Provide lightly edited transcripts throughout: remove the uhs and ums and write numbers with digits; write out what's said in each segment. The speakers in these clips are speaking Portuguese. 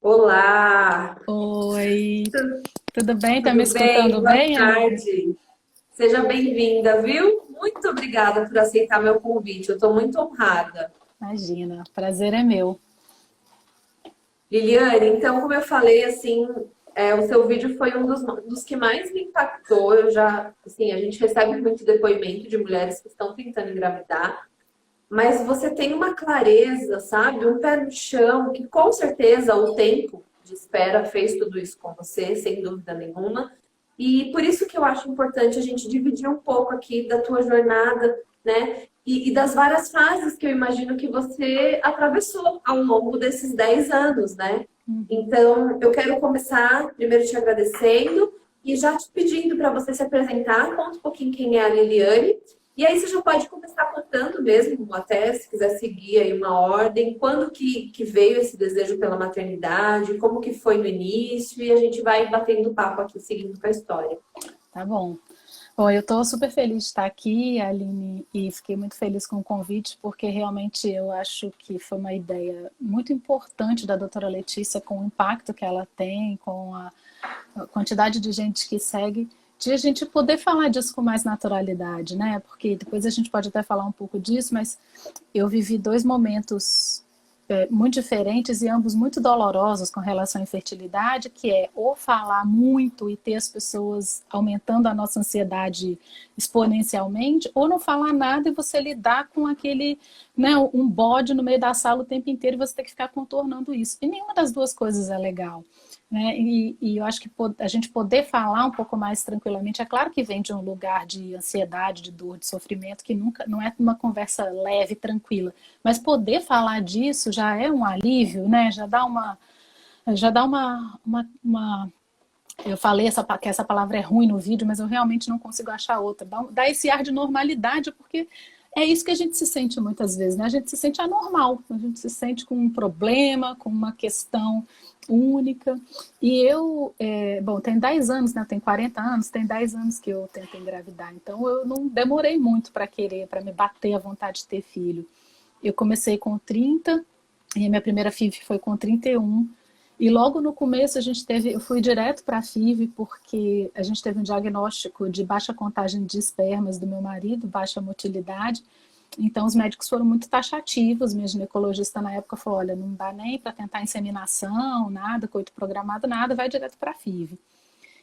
Olá, Oi, tu- tudo bem? Tá me tudo bem? escutando Boa bem, Aline? tarde. Seja bem-vinda, viu? Muito obrigada por aceitar meu convite. Eu estou muito honrada. Imagina, prazer é meu. Liliane, então, como eu falei, assim, o seu vídeo foi um dos que mais me impactou. Assim, a gente recebe muito depoimento de mulheres que estão tentando engravidar, mas você tem uma clareza, sabe? Um pé no chão, que com certeza o tempo de espera fez tudo isso com você, sem dúvida nenhuma. E por isso que eu acho importante a gente dividir um pouco aqui da tua jornada, né? E das várias fases que eu imagino que você atravessou ao longo desses 10 anos, né? Então, eu quero começar primeiro te agradecendo e já te pedindo para você se apresentar, conta um pouquinho quem é a Liliane. E aí você já pode começar contando mesmo, até se quiser seguir aí uma ordem, quando que veio esse desejo pela maternidade, como que foi no início, e a gente vai batendo papo aqui, seguindo com a história. Tá bom. Bom, eu estou super feliz de estar aqui, Aline, e fiquei muito feliz com o convite, porque realmente eu acho que foi uma ideia muito importante da doutora Letícia, com o impacto que ela tem, com a quantidade de gente que segue, de a gente poder falar disso com mais naturalidade, né? Porque depois a gente pode até falar um pouco disso, mas eu vivi dois momentos muito diferentes e ambos muito dolorosos com relação à infertilidade, que é ou falar muito e ter as pessoas aumentando a nossa ansiedade exponencialmente, ou não falar nada e você lidar com aquele, né, um bode no meio da sala o tempo inteiro e você ter que ficar contornando isso. E nenhuma das duas coisas é legal. Né? E eu acho que a gente poder falar um pouco mais tranquilamente, é claro que vem de um lugar de ansiedade, de dor, de sofrimento, que nunca não é uma conversa leve, tranquila, mas poder falar disso já é um alívio, né? Já dá uma eu falei que essa palavra é ruim no vídeo, mas eu realmente não consigo achar outra. Dá esse ar de normalidade, porque é isso que a gente se sente muitas vezes, né? A gente se sente anormal, a gente se sente com um problema, com uma questão única. E eu, bom, tem 10 anos, né? Eu tenho 40 anos, tem 10 anos que eu tento engravidar. Então eu não demorei muito para querer, para me bater a vontade de ter filho. Eu comecei com 30 e a minha primeira FIV foi com 31. E logo no começo eu fui direto para a FIV porque a gente teve um diagnóstico de baixa contagem de espermas do meu marido, baixa motilidade. Então os médicos foram muito taxativos. Minha ginecologista na época falou: olha, não dá nem para tentar inseminação, nada, coito programado, nada, vai direto para a FIV.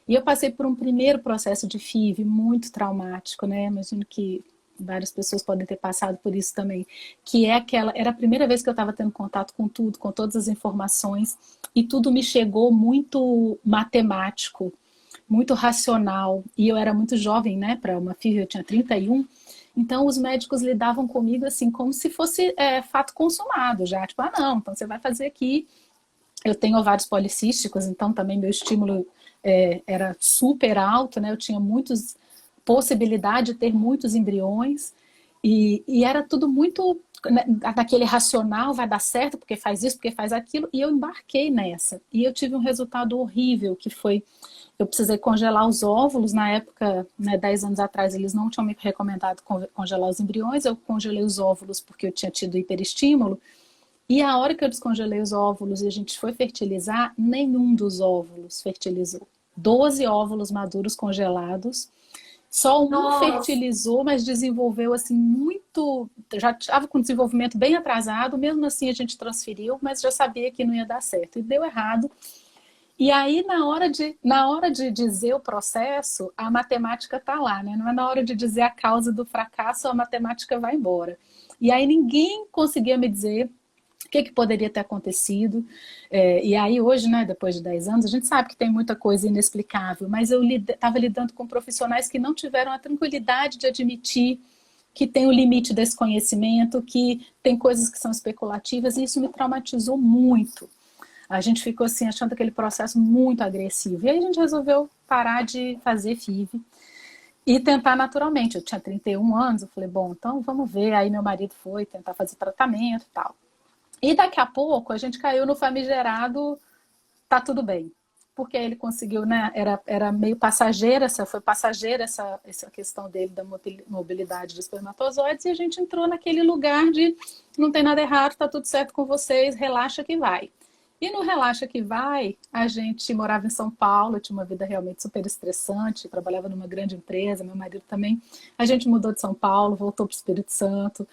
E eu passei por um primeiro processo de FIV muito traumático, né? Imagino que várias pessoas podem ter passado por isso também, que é era a primeira vez que eu estava tendo contato com tudo, com todas as informações, e tudo me chegou muito matemático, muito racional, e eu era muito jovem, né, para uma FIV, eu tinha 31. Então os médicos lidavam comigo assim como se fosse fato consumado já, tipo, ah não, então você vai fazer aqui. Eu tenho ovários policísticos, então também meu estímulo era super alto, né? Eu tinha muitas possibilidade de ter muitos embriões e era tudo muito, né, daquele racional, vai dar certo porque faz isso, porque faz aquilo, e eu embarquei nessa. E eu tive um resultado horrível, que foi, eu precisei congelar os óvulos, na época, né, 10 anos atrás, eles não tinham me recomendado congelar os embriões, eu congelei os óvulos porque eu tinha tido hiperestímulo, e a hora que eu descongelei os óvulos e a gente foi fertilizar, nenhum dos óvulos fertilizou. 12 óvulos maduros congelados. Só um Nossa, fertilizou, mas desenvolveu assim muito. Já estava com desenvolvimento bem atrasado, mesmo assim a gente transferiu, mas já sabia que não ia dar certo. E deu errado. E aí, na hora de dizer o processo, a matemática está lá, né? Não é na hora de dizer a causa do fracasso, a matemática vai embora. E aí ninguém conseguia me dizer o que poderia ter acontecido. E aí hoje, né, depois de 10 anos, a gente sabe que tem muita coisa inexplicável, mas eu estava lidando com profissionais que não tiveram a tranquilidade de admitir que tem o limite desse conhecimento, que tem coisas que são especulativas, e isso me traumatizou muito. A gente ficou assim, achando aquele processo muito agressivo. E aí a gente resolveu parar de fazer FIV e tentar naturalmente. Eu tinha 31 anos, eu falei, bom, então vamos ver. Aí meu marido foi tentar fazer tratamento e tal. E daqui a pouco a gente caiu no famigerado, tá tudo bem. Porque ele conseguiu, né? Era meio passageira, foi passageira essa questão dele da mobilidade de espermatozoides, e a gente entrou naquele lugar de não tem nada errado, tá tudo certo com vocês, relaxa que vai. E no Relaxa que Vai, a gente morava em São Paulo, tinha uma vida realmente super estressante, trabalhava numa grande empresa, meu marido também. A gente mudou de São Paulo, voltou para o Espírito Santo,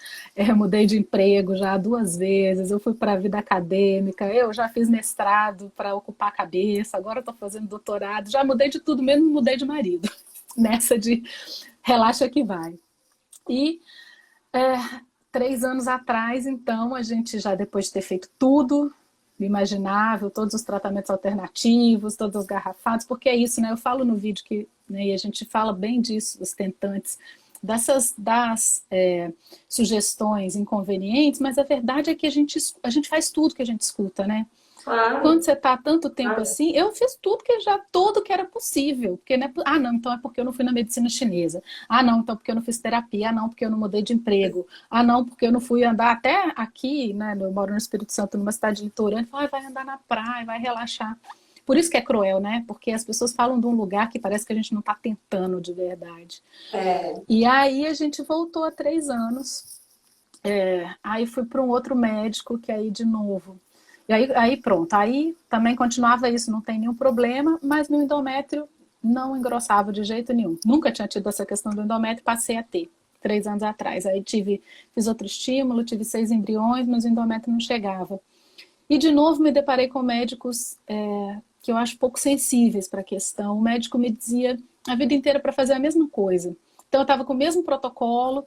mudei de emprego já 2 vezes, eu fui para a vida acadêmica, eu já fiz mestrado para ocupar a cabeça, agora estou fazendo doutorado, já mudei de tudo, mesmo mudei de marido, nessa de Relaxa que Vai. E 3 anos atrás, então, a gente já depois de ter feito tudo imaginável, todos os tratamentos alternativos, todos os garrafados, porque é isso, né? Eu falo no vídeo que, né, e a gente fala bem disso, os tentantes, das sugestões inconvenientes, mas a verdade é que a gente faz tudo que a gente escuta, né? Claro, Quando você está tanto tempo claro. assim, eu fiz tudo que era possível. Porque, né, não, então é porque eu não fui na medicina chinesa. Ah, não, então porque eu não fiz terapia. Ah, não, porque eu não mudei de emprego. Ah, não, porque eu não fui andar até aqui, né? Eu moro no Espírito Santo, numa cidade litorânea. Vai andar na praia, vai relaxar. Por isso que é cruel, né? Porque as pessoas falam de um lugar que parece que a gente não está tentando de verdade. É, E aí a gente voltou há 3 anos. Aí fui para um outro médico, que aí de novo. E aí pronto, aí também continuava isso, não tem nenhum problema, mas meu endométrio não engrossava de jeito nenhum. Nunca tinha tido essa questão do endométrio, passei a ter 3 anos atrás. Aí fiz outro estímulo, tive 6 embriões, mas o endométrio não chegava. E de novo me deparei com médicos que eu acho pouco sensíveis para a questão. O médico me dizia a vida inteira para fazer a mesma coisa. Então eu estava com o mesmo protocolo,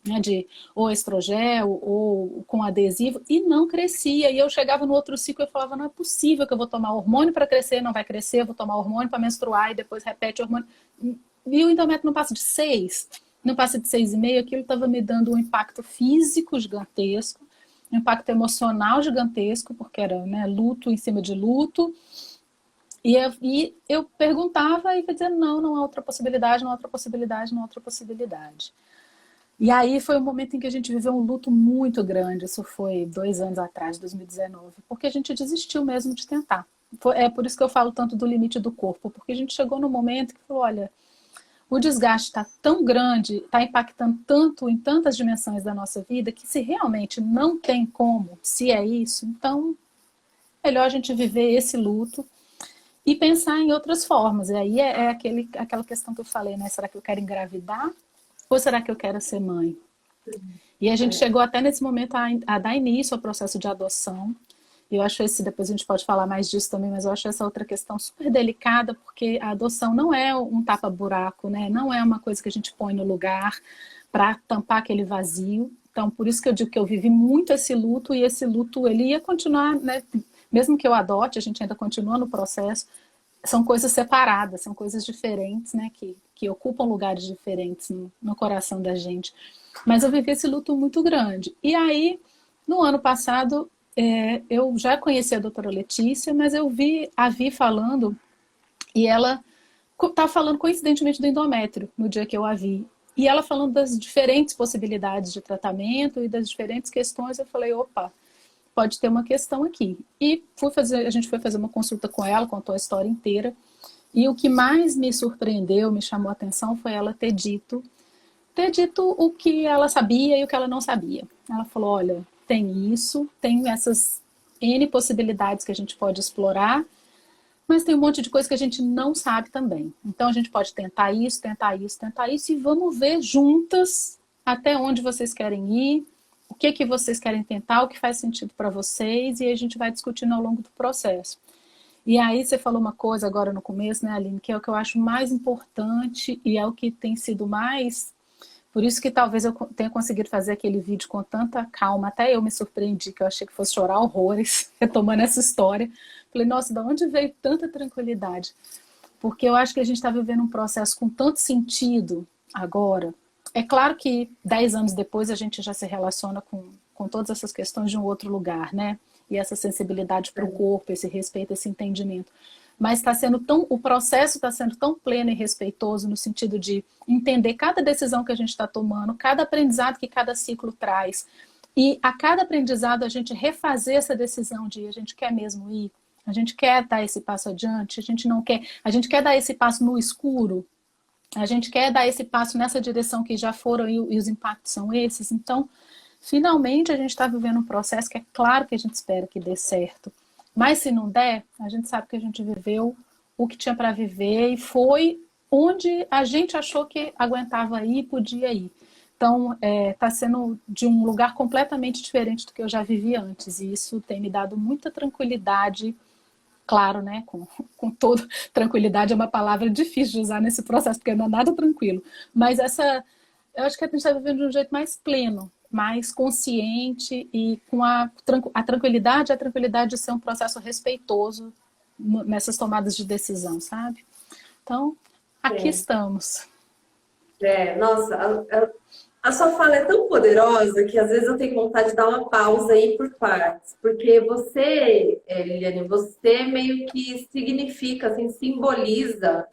né, de ou estrogel ou com adesivo, e não crescia. E eu chegava no outro ciclo e falava, não é possível que eu vou tomar hormônio para crescer, não vai crescer, eu vou tomar hormônio para menstruar e depois repete o hormônio. E o endométrio não passa de 6, não passa de 6,5, aquilo estava me dando um impacto físico gigantesco, um impacto emocional gigantesco, porque era, né, luto em cima de luto. E eu perguntava e ia dizer, não há outra possibilidade, não há outra possibilidade, não há outra possibilidade. E aí foi um momento em que a gente viveu um luto muito grande. Isso foi 2 anos atrás, 2019, porque a gente desistiu mesmo de tentar. É por isso que eu falo tanto do limite do corpo, porque a gente chegou no momento que falou, olha, o desgaste está tão grande, está impactando tanto em tantas dimensões da nossa vida, que se realmente não tem como, se é isso, então melhor a gente viver esse luto e pensar em outras formas. E aí aquela questão que eu falei, né? Será que eu quero engravidar? Ou será que eu quero ser mãe? E a gente chegou até nesse momento a dar início ao processo de adoção. E eu acho depois a gente pode falar mais disso também, mas eu acho essa outra questão super delicada, porque a adoção não é um tapa-buraco, né? Não é uma coisa que a gente põe no lugar para tampar aquele vazio. Então, por isso que eu digo que eu vivi muito esse luto, e esse luto ele ia continuar, né? Mesmo que eu adote, a gente ainda continua no processo. São coisas separadas, são coisas diferentes, né? Que ocupam lugares diferentes no coração da gente. Mas eu vivi esse luto muito grande. E aí, no ano passado, eu já conheci a doutora Letícia, mas eu a vi falando, e ela estava falando coincidentemente do endométrio, no dia que eu a vi. E ela falando das diferentes possibilidades de tratamento e das diferentes questões, eu falei, opa, pode ter uma questão aqui. E a gente foi fazer uma consulta com ela, contou a história inteira. E o que mais me surpreendeu, me chamou a atenção, foi ela ter dito o que ela sabia e o que ela não sabia. Ela falou, olha, tem isso, tem essas N possibilidades que a gente pode explorar, mas tem um monte de coisa que a gente não sabe também. Então a gente pode tentar isso, tentar isso, tentar isso, e vamos ver juntas até onde vocês querem ir, o que vocês querem tentar, o que faz sentido para vocês, e a gente vai discutindo ao longo do processo. E aí você falou uma coisa agora no começo, né, Aline, que é o que eu acho mais importante e é o que tem sido mais... Por isso que talvez eu tenha conseguido fazer aquele vídeo com tanta calma, até eu me surpreendi, que eu achei que fosse chorar horrores, retomando essa história. Falei, nossa, de onde veio tanta tranquilidade? Porque eu acho que a gente está vivendo um processo com tanto sentido agora. É claro que 10 anos depois a gente já se relaciona com todas essas questões de um outro lugar, né? E essa sensibilidade para o corpo, esse respeito, esse entendimento. Mas o processo está sendo tão pleno e respeitoso no sentido de entender cada decisão que a gente está tomando, cada aprendizado que cada ciclo traz. E a cada aprendizado a gente refazer essa decisão de a gente quer mesmo ir, a gente quer dar esse passo adiante, a gente não quer, a gente quer dar esse passo no escuro, a gente quer dar esse passo nessa direção que já foram e os impactos são esses. Então, finalmente a gente está vivendo um processo que é claro que a gente espera que dê certo. Mas se não der, a gente sabe que a gente viveu o que tinha para viver e foi onde a gente achou que aguentava ir e podia ir. Então, está sendo de um lugar completamente diferente do que eu já vivi antes. E isso tem me dado muita tranquilidade. Claro, né? Com toda tranquilidade é uma palavra difícil de usar nesse processo, porque não é nada tranquilo. Mas eu acho que a gente está vivendo de um jeito mais pleno, mais consciente e com a tranquilidade de ser um processo respeitoso nessas tomadas de decisão, sabe? Então, aqui É. estamos. Nossa, a sua fala é tão poderosa que às vezes eu tenho vontade de dar uma pausa aí por partes. Porque você, Liliane, você meio que significa, assim, simboliza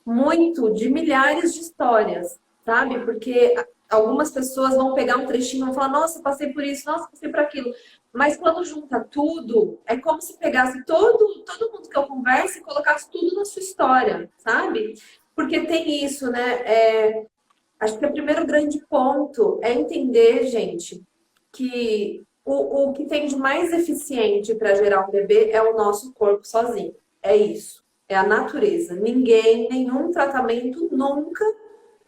muito de milhares de histórias, sabe? Porque algumas pessoas vão pegar um trechinho e vão falar, nossa, passei por isso, nossa, passei por aquilo. Mas quando junta tudo, é como se pegasse todo mundo que eu converso e colocasse tudo na sua história, sabe? Porque tem isso, né? Acho que o primeiro grande ponto é entender, gente, que o que tem de mais eficiente para gerar um bebê é o nosso corpo sozinho. É isso. É a natureza. Ninguém, nenhum tratamento nunca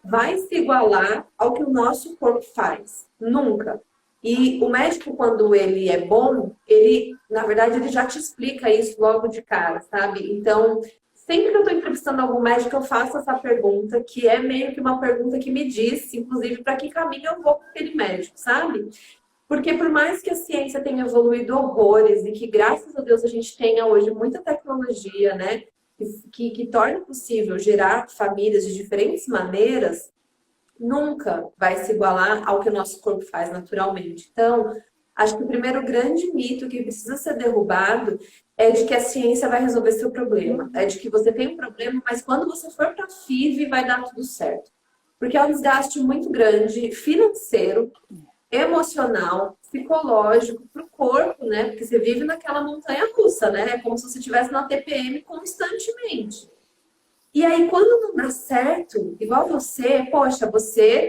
vai se igualar ao que o nosso corpo faz. Nunca. E o médico, quando ele é bom, ele, na verdade, ele já te explica isso logo de cara, sabe? Então, sempre que eu estou entrevistando algum médico, eu faço essa pergunta, que é meio que uma pergunta que me diz, inclusive, para que caminho eu vou com aquele médico, sabe? Porque por mais que a ciência tenha evoluído horrores e que, graças a Deus, a gente tenha hoje muita tecnologia, né? Que torna possível gerar famílias de diferentes maneiras, nunca vai se igualar ao que o nosso corpo faz naturalmente. Então, acho que o primeiro grande mito que precisa ser derrubado é de que a ciência vai resolver seu problema. É de que você tem um problema, mas quando você for para a FIV vai dar tudo certo. Porque é um desgaste muito grande, financeiro, emocional, psicológico, para o corpo, né? Porque você vive naquela montanha russa, né? É como se você estivesse na TPM constantemente. E aí, quando não dá certo, igual você, poxa,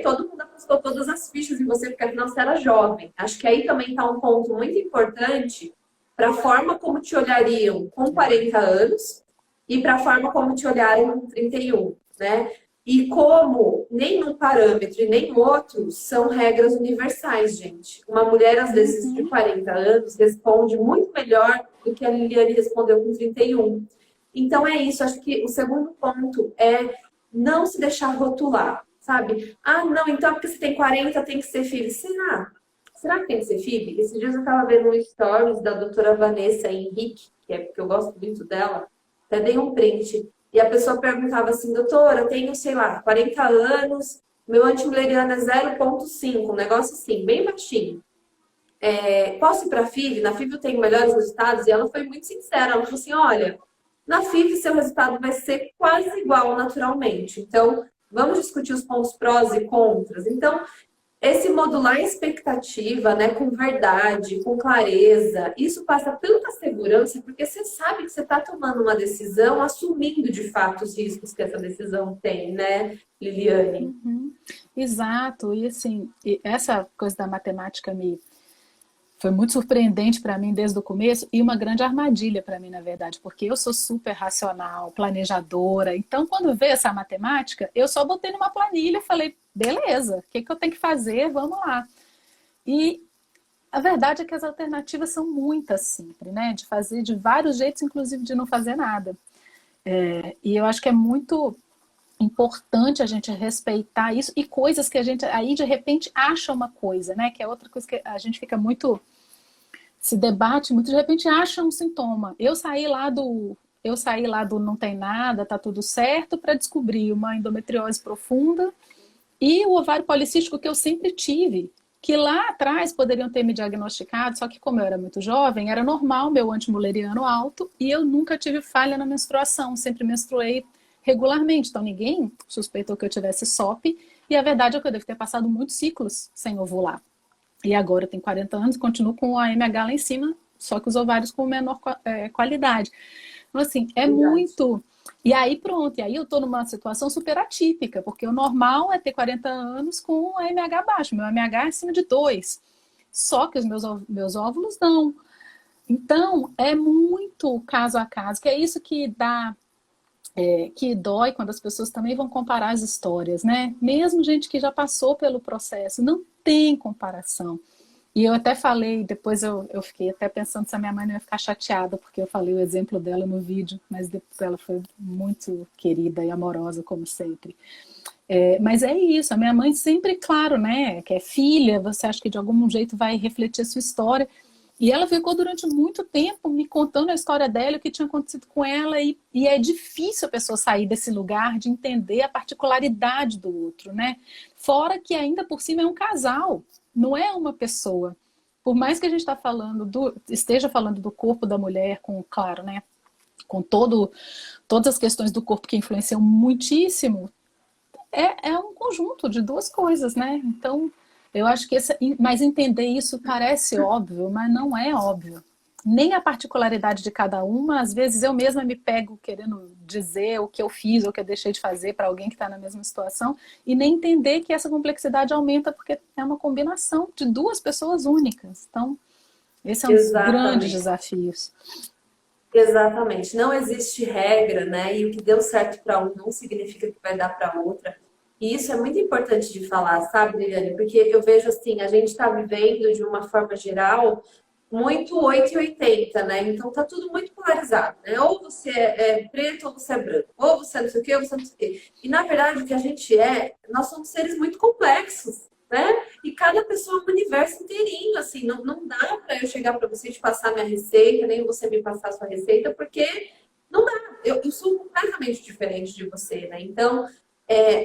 todo mundo apostou todas as fichas em você porque afinal você era jovem. Acho que aí também está um ponto muito importante para a forma como te olhariam com 40 anos e para a forma como te olharem com 31, né? E como nenhum parâmetro e nem outro são regras universais, gente. Uma mulher, às vezes, de 40 anos responde muito melhor do que a Liliane respondeu com 31. Então é isso, acho que o segundo ponto é não se deixar rotular, sabe? Ah, não, então porque você tem 40 tem que ser FIV. Será? Será que tem que ser FIV? Esses dias eu estava vendo um stories da doutora Vanessa Henrique, que é porque eu gosto muito dela, até dei um print. E a pessoa perguntava assim, doutora, eu tenho, sei lá, 40 anos, meu antimileriano é 0,5, um negócio assim, bem baixinho. Posso ir para a FIV? Na FIV eu tenho melhores resultados? E ela foi muito sincera, ela falou assim, olha, na FIV, seu resultado vai ser quase igual naturalmente. Então, vamos discutir os pontos prós e contras. Então, esse modular a expectativa, né, com verdade, com clareza, isso passa tanta segurança, porque você sabe que você está tomando uma decisão assumindo de fato os riscos que essa decisão tem, né, Liliane? Uhum. Exato. E assim, essa coisa da matemática foi muito surpreendente para mim desde o começo e uma grande armadilha para mim, na verdade, porque eu sou super racional, planejadora. Então, quando veio essa matemática, eu só botei numa planilha e falei, beleza, o que eu tenho que fazer? Vamos lá. E a verdade é que as alternativas são muitas sempre, né? De fazer de vários jeitos, inclusive de não fazer nada. E eu acho que é muito importante a gente respeitar isso e coisas que a gente aí de repente acha uma coisa, né? Que é outra coisa que a gente fica muito se debate muito, de repente acha um sintoma. Eu saí lá do não tem nada, tá tudo certo, para descobrir uma endometriose profunda e o ovário policístico que eu sempre tive, que lá atrás poderiam ter me diagnosticado, só que como eu era muito jovem, era normal meu antimuleriano alto e eu nunca tive falha na menstruação, sempre menstruei regularmente, então ninguém suspeitou que eu tivesse SOP e a verdade é que eu devo ter passado muitos ciclos sem ovular. E agora eu tenho 40 anos, continuo com a MH lá em cima, só que os ovários com menor qualidade. Então, assim, é Verdade. muito. E aí, pronto, e aí eu tô numa situação super atípica, porque o normal é ter 40 anos com a MH baixo, meu MH é acima de 2. Só que os meus óvulos não. Então, é muito caso a caso, que é isso que dá, que dói quando as pessoas também vão comparar as histórias, né? Mesmo gente que já passou pelo processo, não tem comparação. E eu até falei, depois eu fiquei até pensando se a minha mãe não ia ficar chateada, porque eu falei o exemplo dela no vídeo, mas depois ela foi muito querida e amorosa, como sempre. Mas é isso, a minha mãe sempre, claro, né, que é filha, você acha que de algum jeito vai refletir a sua história. E ela ficou durante muito tempo me contando a história dela, o que tinha acontecido com ela, e é difícil a pessoa sair desse lugar de entender a particularidade do outro, né? Fora que ainda por cima é um casal, não é uma pessoa. Por mais que a gente esteja falando do corpo da mulher, com, claro, né, com todas as questões do corpo que influenciam muitíssimo, é um conjunto de duas coisas, né? Então, eu acho que mas entender isso parece óbvio, mas não é óbvio. Nem a particularidade de cada uma, às vezes eu mesma me pego querendo dizer o que eu fiz ou o que eu deixei de fazer para alguém que está na mesma situação, e nem entender que essa complexidade aumenta porque é uma combinação de duas pessoas únicas. Então, esse é um dos grandes Exatamente. desafios. Exatamente. Não existe regra, né? E o que deu certo para um não significa que vai dar para outra. E isso é muito importante de falar, sabe, Liliane? Porque eu vejo assim, a gente está vivendo de uma forma geral muito 8 e 80, né? Então tá tudo muito polarizado, né? Ou você é preto ou você é branco, ou você é não sei o quê, ou você é não sei o quê. E na verdade o que a gente nós somos seres muito complexos, né? E cada pessoa é um universo inteirinho, assim, não dá para eu chegar para você e te passar minha receita, nem você me passar a sua receita, porque não dá. Eu sou completamente diferente de você, né? Então,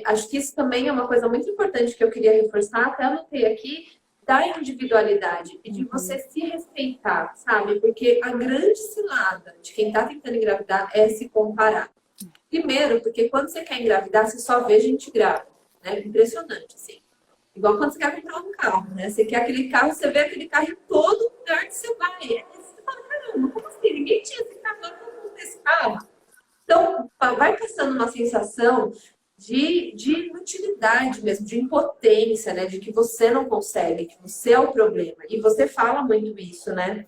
acho que isso também é uma coisa muito importante que eu queria reforçar, até anotei aqui, da individualidade e de você se respeitar, sabe? Porque a grande cilada de quem tá tentando engravidar é se comparar. Primeiro, porque quando você quer engravidar, você só vê gente grávida, né? Impressionante, assim. Igual quando você quer comprar um carro, né? Você quer aquele carro, você vê aquele carro em todo lugar que você vai. Aí você fala, caramba, como assim? Ninguém tinha esse carro, agora todo mundo tem esse carro. Então, vai passando uma sensação de inutilidade mesmo, de impotência, né? De que você não consegue, que você é o problema. E você fala muito isso, né?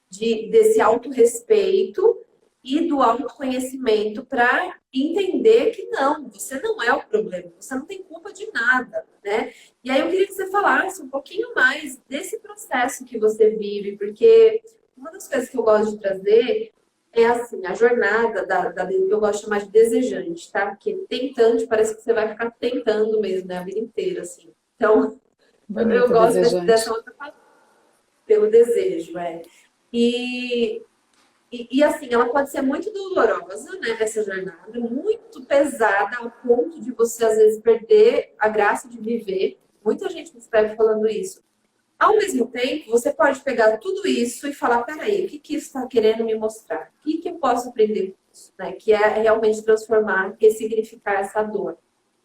Desse autorrespeito e do autoconhecimento para entender que não, você não é o problema, você não tem culpa de nada, né? E aí eu queria que você falasse um pouquinho mais desse processo que você vive, porque uma das coisas que eu gosto de trazer é assim, a jornada eu gosto de chamar de desejante, tá? Porque tentante parece que você vai ficar tentando mesmo, né? A vida inteira, assim. Então, eu Bonita, gosto dessa desejante. outra palavra, pelo desejo, E, assim, ela pode ser muito dolorosa, né, essa jornada, muito pesada, ao ponto de você, às vezes, perder a graça de viver. Muita gente me escreve falando isso. Ao mesmo tempo, você pode pegar tudo isso e falar, peraí, o que que isso está querendo me mostrar? O que que eu posso aprender com isso? Né? Que é realmente transformar, ressignificar essa dor.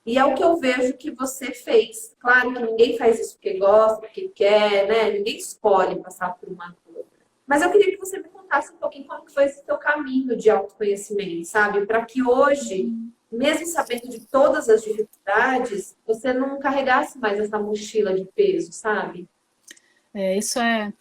E é o que eu vejo que você fez. Claro que ninguém faz isso porque gosta, porque quer, né? Ninguém escolhe passar por uma dor. Mas eu queria que você me contasse um pouquinho como que foi esse seu caminho de autoconhecimento, sabe? Para que hoje, mesmo sabendo de todas as dificuldades, você não carregasse mais essa mochila de peso, sabe? Isso é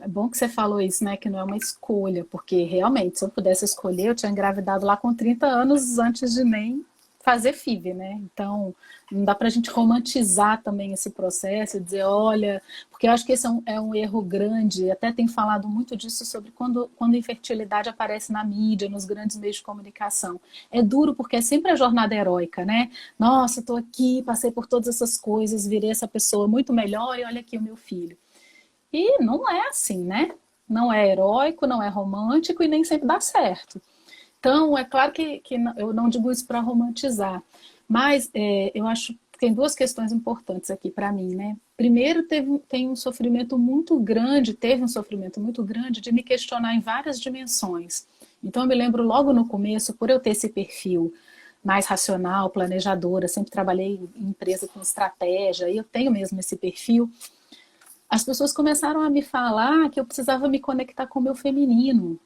bom que você falou isso, né? Que não é uma escolha, porque realmente, se eu pudesse escolher, eu tinha engravidado lá com 30 anos antes de nem fazer FIV, né? Então, não dá pra gente romantizar também esse processo, dizer, olha, porque eu acho que esse é um erro grande, até tem falado muito disso sobre quando a infertilidade aparece na mídia, nos grandes meios de comunicação. É duro porque é sempre a jornada heróica, né? Nossa, tô aqui, passei por todas essas coisas, virei essa pessoa muito melhor e olha aqui o meu filho. E não é assim, né? Não é heróico, não é romântico e nem sempre dá certo. Então, é claro que eu não digo isso para romantizar, mas eu acho que tem duas questões importantes aqui para mim, né? Primeiro, teve um sofrimento muito grande de me questionar em várias dimensões. Então, eu me lembro logo no começo, por eu ter esse perfil mais racional, planejadora, sempre trabalhei em empresa com estratégia, e eu tenho mesmo esse perfil. As pessoas começaram a me falar que eu precisava me conectar com o meu feminino,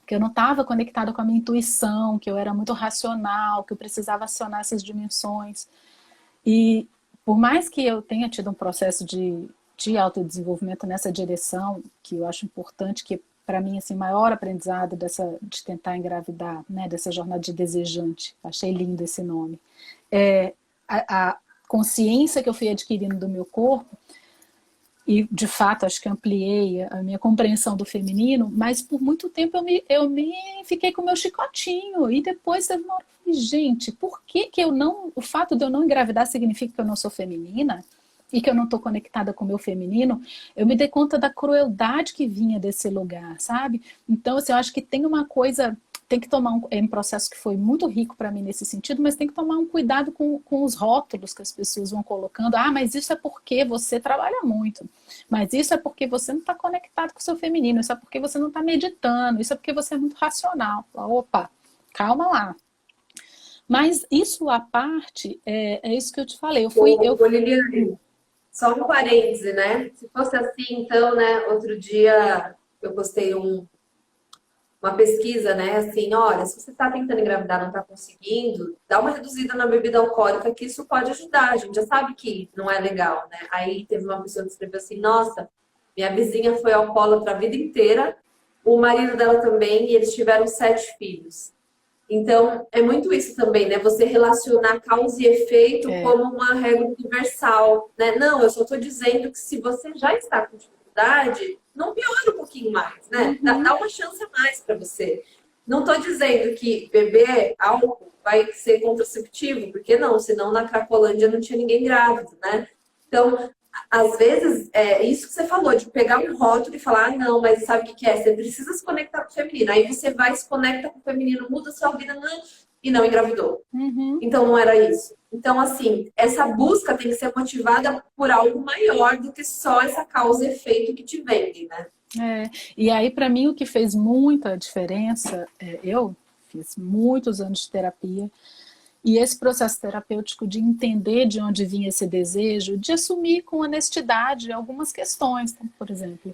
que eu não estava conectada com a minha intuição, que eu era muito racional, que eu precisava acionar essas dimensões. E por mais que eu tenha tido um processo de autodesenvolvimento nessa direção, que eu acho importante, que para mim, assim, maior aprendizado de tentar engravidar, né, dessa jornada de desejante. Achei lindo esse nome. A consciência que eu fui adquirindo do meu corpo, e de fato acho que ampliei a minha compreensão do feminino, mas por muito tempo eu me fiquei com o meu chicotinho, e depois teve uma hora que eu falei, gente, por que que eu não, o fato de eu não engravidar significa que eu não sou feminina? E que eu não estou conectada com o meu feminino? Eu me dei conta da crueldade que vinha desse lugar, sabe? Então, assim, eu acho que tem uma coisa, tem que tomar um processo que foi muito rico para mim nesse sentido, mas tem que tomar um cuidado com os rótulos que as pessoas vão colocando. Ah, mas isso é porque você trabalha muito. Mas isso é porque você não está conectado com o seu feminino. Isso é porque você não está meditando. Isso é porque você é muito racional. Opa, calma lá. Mas isso à parte, é isso que eu te falei. Liliane, só um parêntese, né? Se fosse assim, então, né? Outro dia eu postei uma pesquisa, né? Assim, olha, se você está tentando engravidar, não está conseguindo, dá uma reduzida na bebida alcoólica, que isso pode ajudar. A gente já sabe que não é legal, né? Aí teve uma pessoa que escreveu assim, nossa, minha vizinha foi alcoólatra a vida inteira, o marido dela também, e eles tiveram 7 filhos. Então, é muito isso também, né? Você relacionar causa e efeito como uma regra universal, né? Não, eu só estou dizendo que se você já está com dificuldade, não piora um pouquinho mais, né? Dá uma chance a mais para você. Não estou dizendo que beber álcool vai ser contraceptivo, porque não, senão na Cracolândia não tinha ninguém grávido, né? Então, às vezes, é isso que você falou, de pegar um rótulo e falar, ah, não, mas sabe o que que é? Você precisa se conectar com o feminino. Aí você vai, se conecta com o feminino, muda a sua vida e não engravidou. Então, não era isso. Então, assim, essa busca tem que ser motivada por algo maior do que só essa causa e efeito que te vende, né? E aí, para mim, o que fez muita diferença, eu fiz muitos anos de terapia, e esse processo terapêutico de entender de onde vinha esse desejo, de assumir com honestidade algumas questões. Então, por exemplo,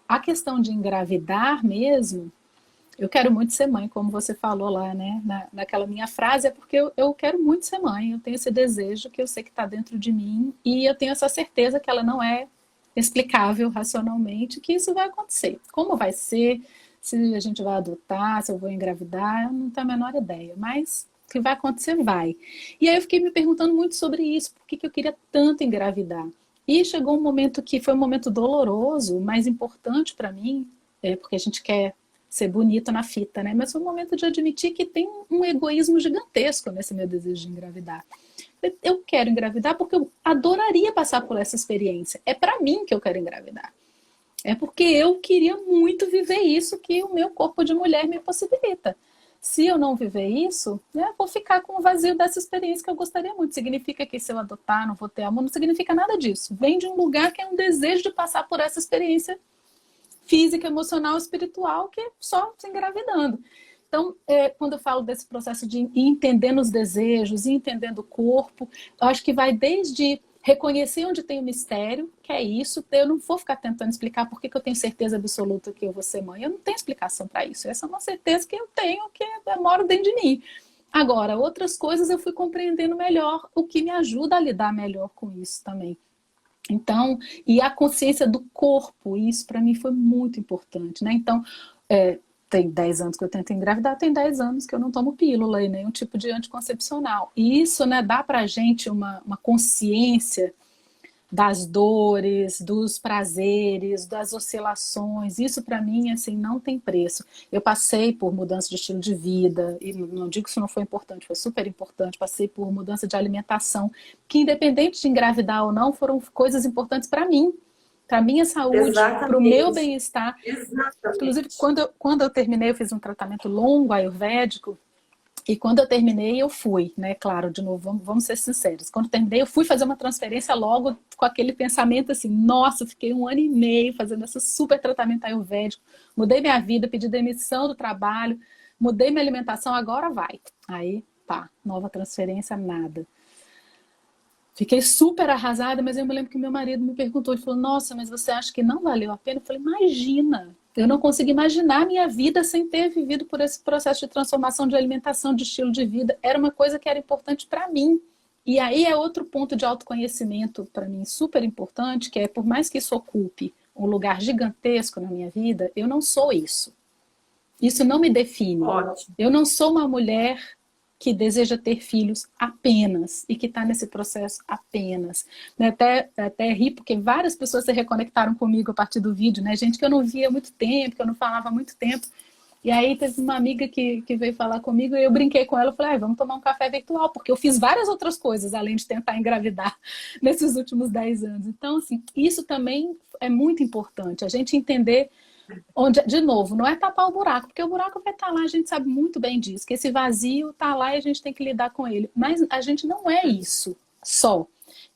a questão de engravidar mesmo, eu quero muito ser mãe, como você falou lá, né? Naquela minha frase, é porque eu quero muito ser mãe, eu tenho esse desejo que eu sei que está dentro de mim, e eu tenho essa certeza que ela não é explicável racionalmente, que isso vai acontecer. Como vai ser, se a gente vai adotar, se eu vou engravidar, eu não tenho a menor ideia, mas o que vai acontecer, vai. E aí eu fiquei me perguntando muito sobre isso, por que eu queria tanto engravidar. E chegou um momento que foi um momento doloroso, mas importante para mim, porque a gente quer ser bonito na fita, né? Mas foi um momento de admitir que tem um egoísmo gigantesco nesse meu desejo de engravidar. Eu quero engravidar porque eu adoraria passar por essa experiência. É para mim que eu quero engravidar. É porque eu queria muito viver isso que o meu corpo de mulher me possibilita. Se eu não viver isso, eu vou ficar com o vazio dessa experiência que eu gostaria muito. Significa que se eu adotar, não vou ter amor, não significa nada disso. Vem de um lugar que é um desejo de passar por essa experiência física, emocional, espiritual, que é só se engravidando. Então, quando eu falo desse processo de ir entendendo os desejos, ir entendendo o corpo, eu acho que vai desde reconhecer onde tem o mistério, que é isso, eu não vou ficar tentando explicar por que eu tenho certeza absoluta que eu vou ser mãe, eu não tenho explicação para isso, essa é uma certeza que eu tenho, que mora dentro de mim. Agora, outras coisas eu fui compreendendo melhor, o que me ajuda a lidar melhor com isso também. Então, e a consciência do corpo, isso para mim foi muito importante, né? Então, tem 10 anos que eu tento engravidar, tem 10 anos que eu não tomo pílula e nenhum tipo de anticoncepcional. E isso, né, dá pra gente uma consciência das dores, dos prazeres, das oscilações. Isso para mim, assim, não tem preço. Eu passei por mudança de estilo de vida, e não digo que isso não foi importante, foi super importante. Passei por mudança de alimentação, que independente de engravidar ou não, foram coisas importantes para mim, para minha saúde, para o meu bem-estar. Inclusive, quando eu terminei, eu fiz um tratamento longo, ayurvédico, e quando eu terminei, eu fui, né? Claro, de novo, vamos ser sinceros. Quando eu terminei, eu fui fazer uma transferência logo com aquele pensamento assim, nossa, eu fiquei 1 ano e meio fazendo esse super tratamento ayurvédico, mudei minha vida, pedi demissão do trabalho, mudei minha alimentação, agora vai. Aí, pá, nova transferência, nada. Fiquei super arrasada, mas eu me lembro que meu marido me perguntou, ele falou, nossa, mas você acha que não valeu a pena? Eu falei, imagina, eu não consigo imaginar a minha vida sem ter vivido por esse processo de transformação de alimentação, de estilo de vida. Era uma coisa que era importante para mim. E aí é outro ponto de autoconhecimento para mim super importante, que é, por mais que isso ocupe um lugar gigantesco na minha vida, eu não sou isso. Isso não me define. Ótimo. Eu não sou uma mulher que deseja ter filhos apenas e que está nesse processo apenas. Né? Até ri, porque várias pessoas se reconectaram comigo a partir do vídeo, né? Gente que eu não via há muito tempo, que eu não falava há muito tempo. E aí teve uma amiga que veio falar comigo e eu brinquei com ela, eu falei, vamos tomar um café virtual, porque eu fiz várias outras coisas, além de tentar engravidar nesses últimos 10 anos. Então, assim, isso também é muito importante, a gente entender onde, de novo, não é tapar o buraco, porque o buraco vai estar lá, a gente sabe muito bem disso, que esse vazio está lá e a gente tem que lidar com ele. Mas a gente não é isso só.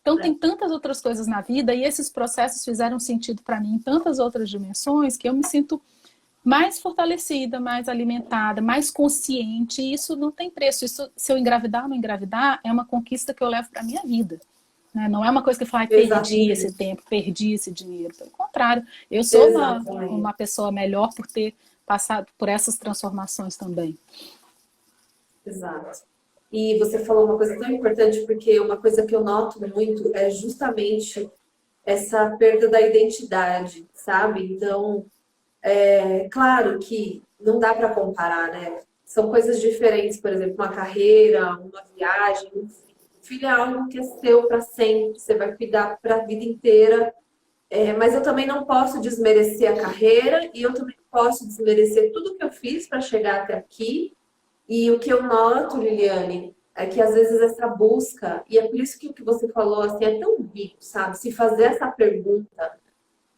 Então tem tantas outras coisas na vida e esses processos fizeram sentido para mim em tantas outras dimensões que eu me sinto mais fortalecida, mais alimentada, mais consciente. E isso não tem preço. Isso, se eu engravidar ou não engravidar, é uma conquista que eu levo para a minha vida. Não é uma coisa que eu falo, perdi esse tempo, perdi esse dinheiro. Pelo contrário, eu sou uma pessoa melhor por ter passado por essas transformações também. Exato. E você falou uma coisa tão importante, porque uma coisa que eu noto muito é justamente essa perda da identidade, sabe? Então, claro que não dá para comparar, né? São coisas diferentes, por exemplo, uma carreira, uma viagem, um filho. Filho é algo que é seu para sempre, você vai cuidar para a vida inteira. Mas eu também não posso desmerecer a carreira e eu também não posso desmerecer tudo que eu fiz para chegar até aqui. E o que eu noto, Liliane, é que às vezes essa busca, e é por isso que o que você falou assim, é tão rico, sabe? Se fazer essa pergunta,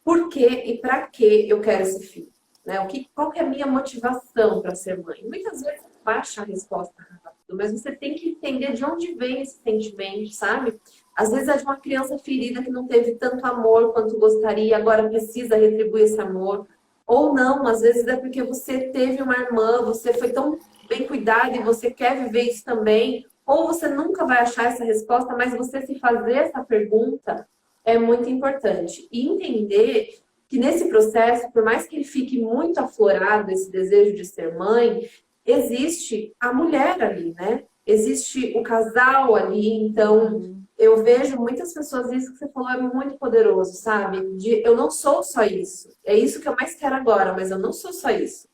por que e para que eu quero esse filho? Né? Qual que é a minha motivação para ser mãe? Muitas vezes você não acha a resposta rápido, mas você tem que entender de onde vem esse sentimento, sabe? Às vezes é de uma criança ferida que não teve tanto amor quanto gostaria, agora precisa retribuir esse amor. Ou não, às vezes é porque você teve uma irmã, você foi tão bem cuidado e você quer viver isso também. Ou você nunca vai achar essa resposta, mas você se fazer essa pergunta é muito importante. E entender que nesse processo, por mais que ele fique muito aflorado, esse desejo de ser mãe, existe a mulher ali, né? Existe o casal ali, então eu vejo muitas pessoas, isso que você falou é muito poderoso, sabe? Eu não sou só isso, é isso que eu mais quero agora, mas eu não sou só isso.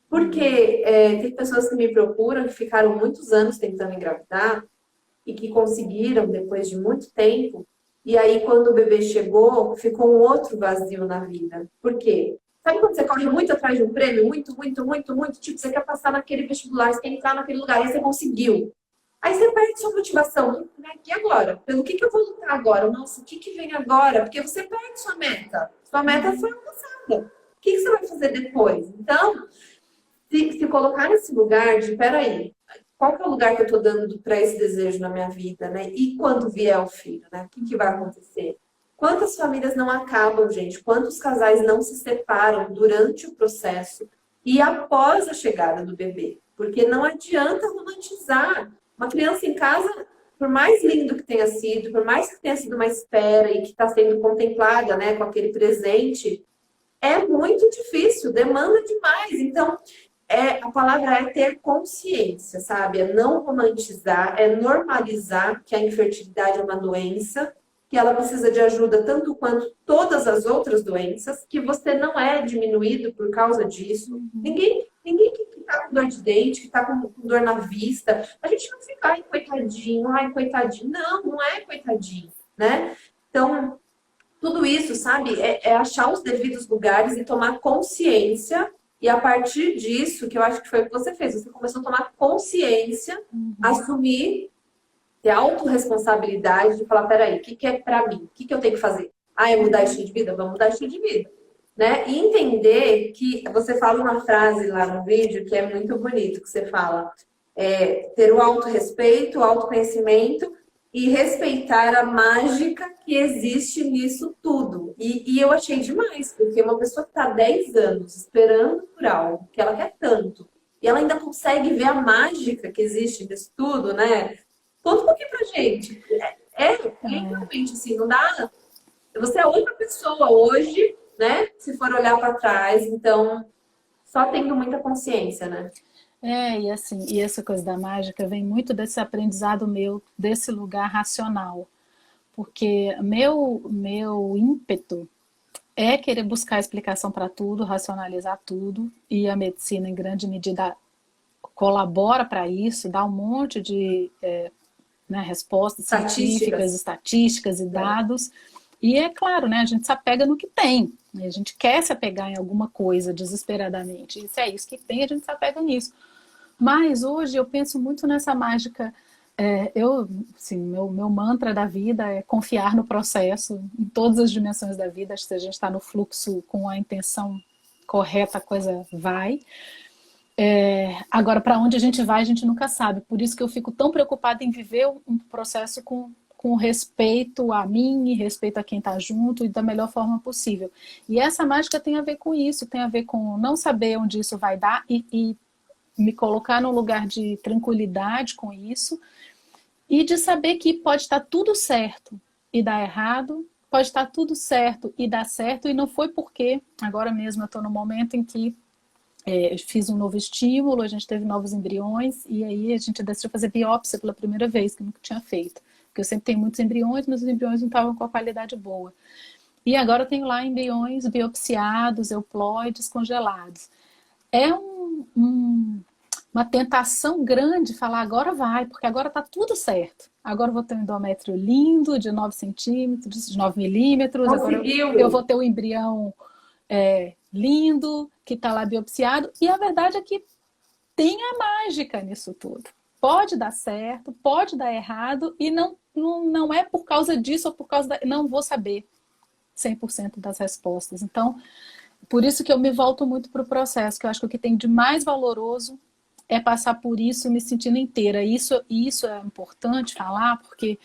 Porque tem pessoas que me procuram, que ficaram muitos anos tentando engravidar e que conseguiram depois de muito tempo, e aí quando o bebê chegou, ficou um outro vazio na vida. Por quê? Sabe quando você corre muito atrás de um prêmio? Muito, muito, muito, muito. Tipo, você quer passar naquele vestibular, você quer entrar naquele lugar, e você conseguiu. Aí você perde sua motivação. Né? E agora? Pelo que eu vou lutar agora? Nossa, o que vem agora? Porque você perde sua meta. Sua meta foi alcançada. O que você vai fazer depois? Então, se colocar nesse lugar de, peraí, qual que é o lugar que eu estou dando para esse desejo na minha vida, né? E quando vier o filho, né? O que vai acontecer? Quantas famílias não acabam, gente? Quantos casais não se separam durante o processo e após a chegada do bebê? Porque não adianta romantizar. Uma criança em casa, por mais lindo que tenha sido, por mais que tenha sido uma espera e que está sendo contemplada, né, com aquele presente, é muito difícil, demanda demais. Então, a palavra é ter consciência, sabe? É não romantizar, é normalizar que a infertilidade é uma doença, que ela precisa de ajuda tanto quanto todas as outras doenças, que você não é diminuído por causa disso. Ninguém que está com dor de dente, que está com dor na vista, a gente não fica, ai, coitadinho, ai, coitadinho. Não, não é coitadinho, né? Então, tudo isso, sabe, é achar os devidos lugares e tomar consciência. E a partir disso, que eu acho que foi o que você fez, você começou a tomar consciência, assumir, ter autorresponsabilidade de falar, peraí, o que é pra mim? O que eu tenho que fazer? Ah, é mudar estilo de vida? Vamos mudar estilo de vida. Né? E entender que você fala uma frase lá no vídeo que é muito bonito, que você fala, ter o autorrespeito, o autoconhecimento e respeitar a mágica que existe nisso tudo. E eu achei demais, porque uma pessoa que está há 10 anos esperando por algo que ela quer tanto, e ela ainda consegue ver a mágica que existe nisso tudo, né? Conta um pouquinho pra gente. Literalmente assim, não dá. Você é outra pessoa hoje, né? Se for olhar para trás, então, só tendo muita consciência, né? E assim, e essa coisa da mágica vem muito desse aprendizado meu, desse lugar racional. Porque meu ímpeto é querer buscar explicação para tudo, racionalizar tudo, e a medicina, em grande medida, colabora para isso, dá um monte de né, respostas científicas, estatísticas e dados. E é claro, né, a gente se apega no que tem. Né, a gente quer se apegar em alguma coisa desesperadamente. E se é isso que tem, a gente se apega nisso. Mas hoje eu penso muito nessa mágica. Assim, meu mantra da vida é confiar no processo, em todas as dimensões da vida. Acho que se a gente está no fluxo com a intenção correta, a coisa vai. Agora, para onde a gente vai, a gente nunca sabe. Por isso que eu fico tão preocupada em viver um processo com respeito a mim e respeito a quem está junto e da melhor forma possível. E essa mágica tem a ver com isso, tem a ver com não saber onde isso vai dar e me colocar num lugar de tranquilidade com isso e de saber que pode estar tudo certo e dar errado, pode estar tudo certo e dar certo, e não foi porque agora mesmo eu estou no momento em que eu fiz um novo estímulo, a gente teve novos embriões, e aí a gente decidiu fazer biópsia pela primeira vez, que eu nunca tinha feito. Porque eu sempre tenho muitos embriões, mas os embriões não estavam com a qualidade boa. E agora eu tenho lá embriões biopsiados, euploides congelados. É uma tentação grande falar, agora vai, porque agora está tudo certo. Agora eu vou ter um endométrio lindo, de 9 centímetros, de 9 milímetros. Agora eu vou ter um embrião lindo, que está lá biopsiado. E a verdade é que tem a mágica nisso tudo. Pode dar certo, pode dar errado, e não é por causa disso ou por causa da... Não vou saber 100% das respostas. Então, por isso que eu me volto muito para o processo, que eu acho que o que tem de mais valoroso é passar por isso me sentindo inteira. Isso é importante falar, porque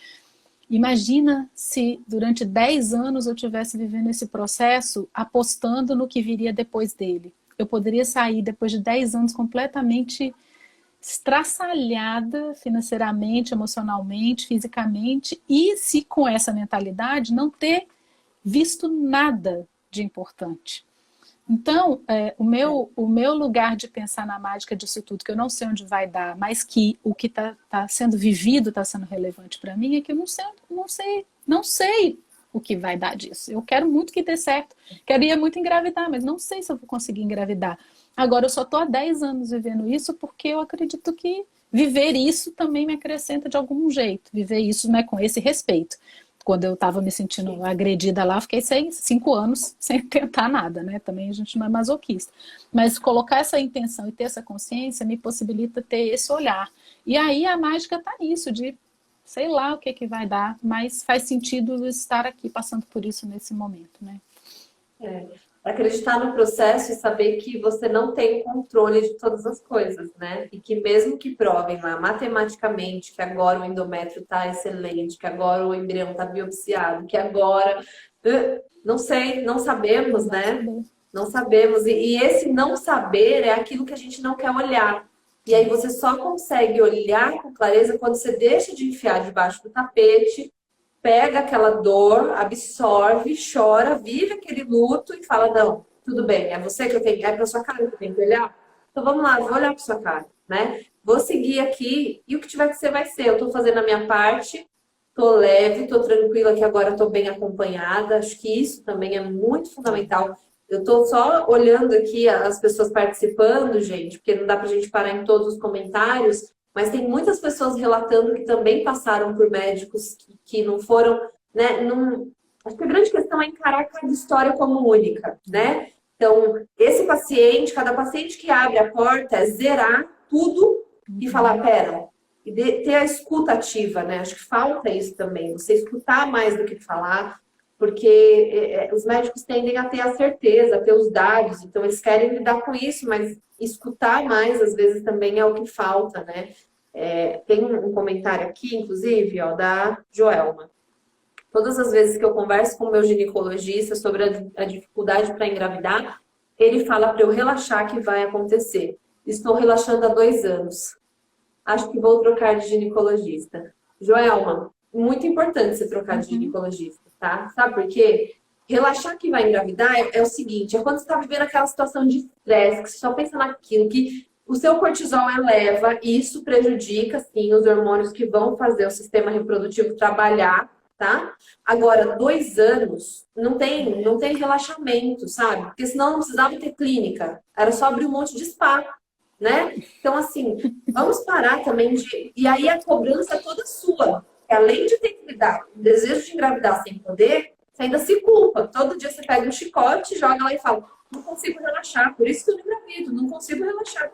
imagina se durante 10 anos eu estivesse vivendo esse processo apostando no que viria depois dele. Eu poderia sair depois de 10 anos completamente estraçalhada financeiramente, emocionalmente, fisicamente, e se com essa mentalidade não ter visto nada de importante. Então, o meu lugar de pensar na mágica disso tudo, que eu não sei onde vai dar, mas que o que está sendo vivido está sendo relevante para mim, é que eu não sei o que vai dar disso. Eu quero muito que dê certo, queria muito engravidar, mas não sei se eu vou conseguir engravidar. Agora, eu só estou há 10 anos vivendo isso porque eu acredito que viver isso também me acrescenta de algum jeito, viver isso, né, com esse respeito. Quando eu estava me sentindo agredida lá, eu fiquei 5 anos sem tentar nada, né? Também a gente não é masoquista. Mas colocar essa intenção e ter essa consciência me possibilita ter esse olhar. E aí a mágica está nisso, de sei lá o que vai dar, mas faz sentido estar aqui passando por isso nesse momento, né? Acreditar no processo e saber que você não tem controle de todas as coisas, né? E que mesmo que provem lá matematicamente que agora o endométrio está excelente, que agora o embrião está biopsiado, que agora... Não sei, não sabemos, né? Não sabemos. E esse não saber é aquilo que a gente não quer olhar. E aí você só consegue olhar com clareza quando você deixa de enfiar debaixo do tapete, pega aquela dor, absorve, chora, vive aquele luto e fala, não, tudo bem, é você que eu tenho, é pra sua cara que eu tenho que olhar? Então vamos lá, vou olhar pra sua cara, né? Vou seguir aqui e o que tiver que ser, vai ser. Eu tô fazendo a minha parte, tô leve, tô tranquila que agora tô bem acompanhada. Acho que isso também é muito fundamental. Eu tô só olhando aqui as pessoas participando, gente, porque não dá pra gente parar em todos os comentários, mas tem muitas pessoas relatando que também passaram por médicos que não foram, né? Acho que a grande questão é encarar cada história como única, né? Então, cada paciente que abre a porta é zerar tudo e falar, pera, e ter a escuta ativa, né? Acho que falta isso também, você escutar mais do que falar, porque os médicos tendem a ter a certeza, a ter os dados, então eles querem lidar com isso, mas escutar mais, às vezes, também é o que falta, né? Tem um comentário aqui, inclusive, ó, da Joelma. Todas as vezes que eu converso com o meu ginecologista sobre a dificuldade para engravidar, ele fala para eu relaxar que vai acontecer. Estou relaxando há 2 anos. Acho que vou trocar de ginecologista. Joelma, muito importante você trocar de ginecologista, tá? Sabe por quê? Relaxar que vai engravidar é o seguinte, é quando você está vivendo aquela situação de estresse, que você só pensa naquilo, que o seu cortisol eleva e isso prejudica, sim, os hormônios que vão fazer o sistema reprodutivo trabalhar. tá? Agora, 2 anos, não tem relaxamento, sabe? Porque senão não precisava ter clínica. Era só abrir um monte de spa, né? Então, assim, vamos parar também de... E aí a cobrança é toda sua. Além de ter que lidar com o desejo de engravidar sem poder, você ainda se culpa. Todo dia você pega um chicote, joga lá e fala, não consigo relaxar, por isso que eu não engravido, não consigo relaxar.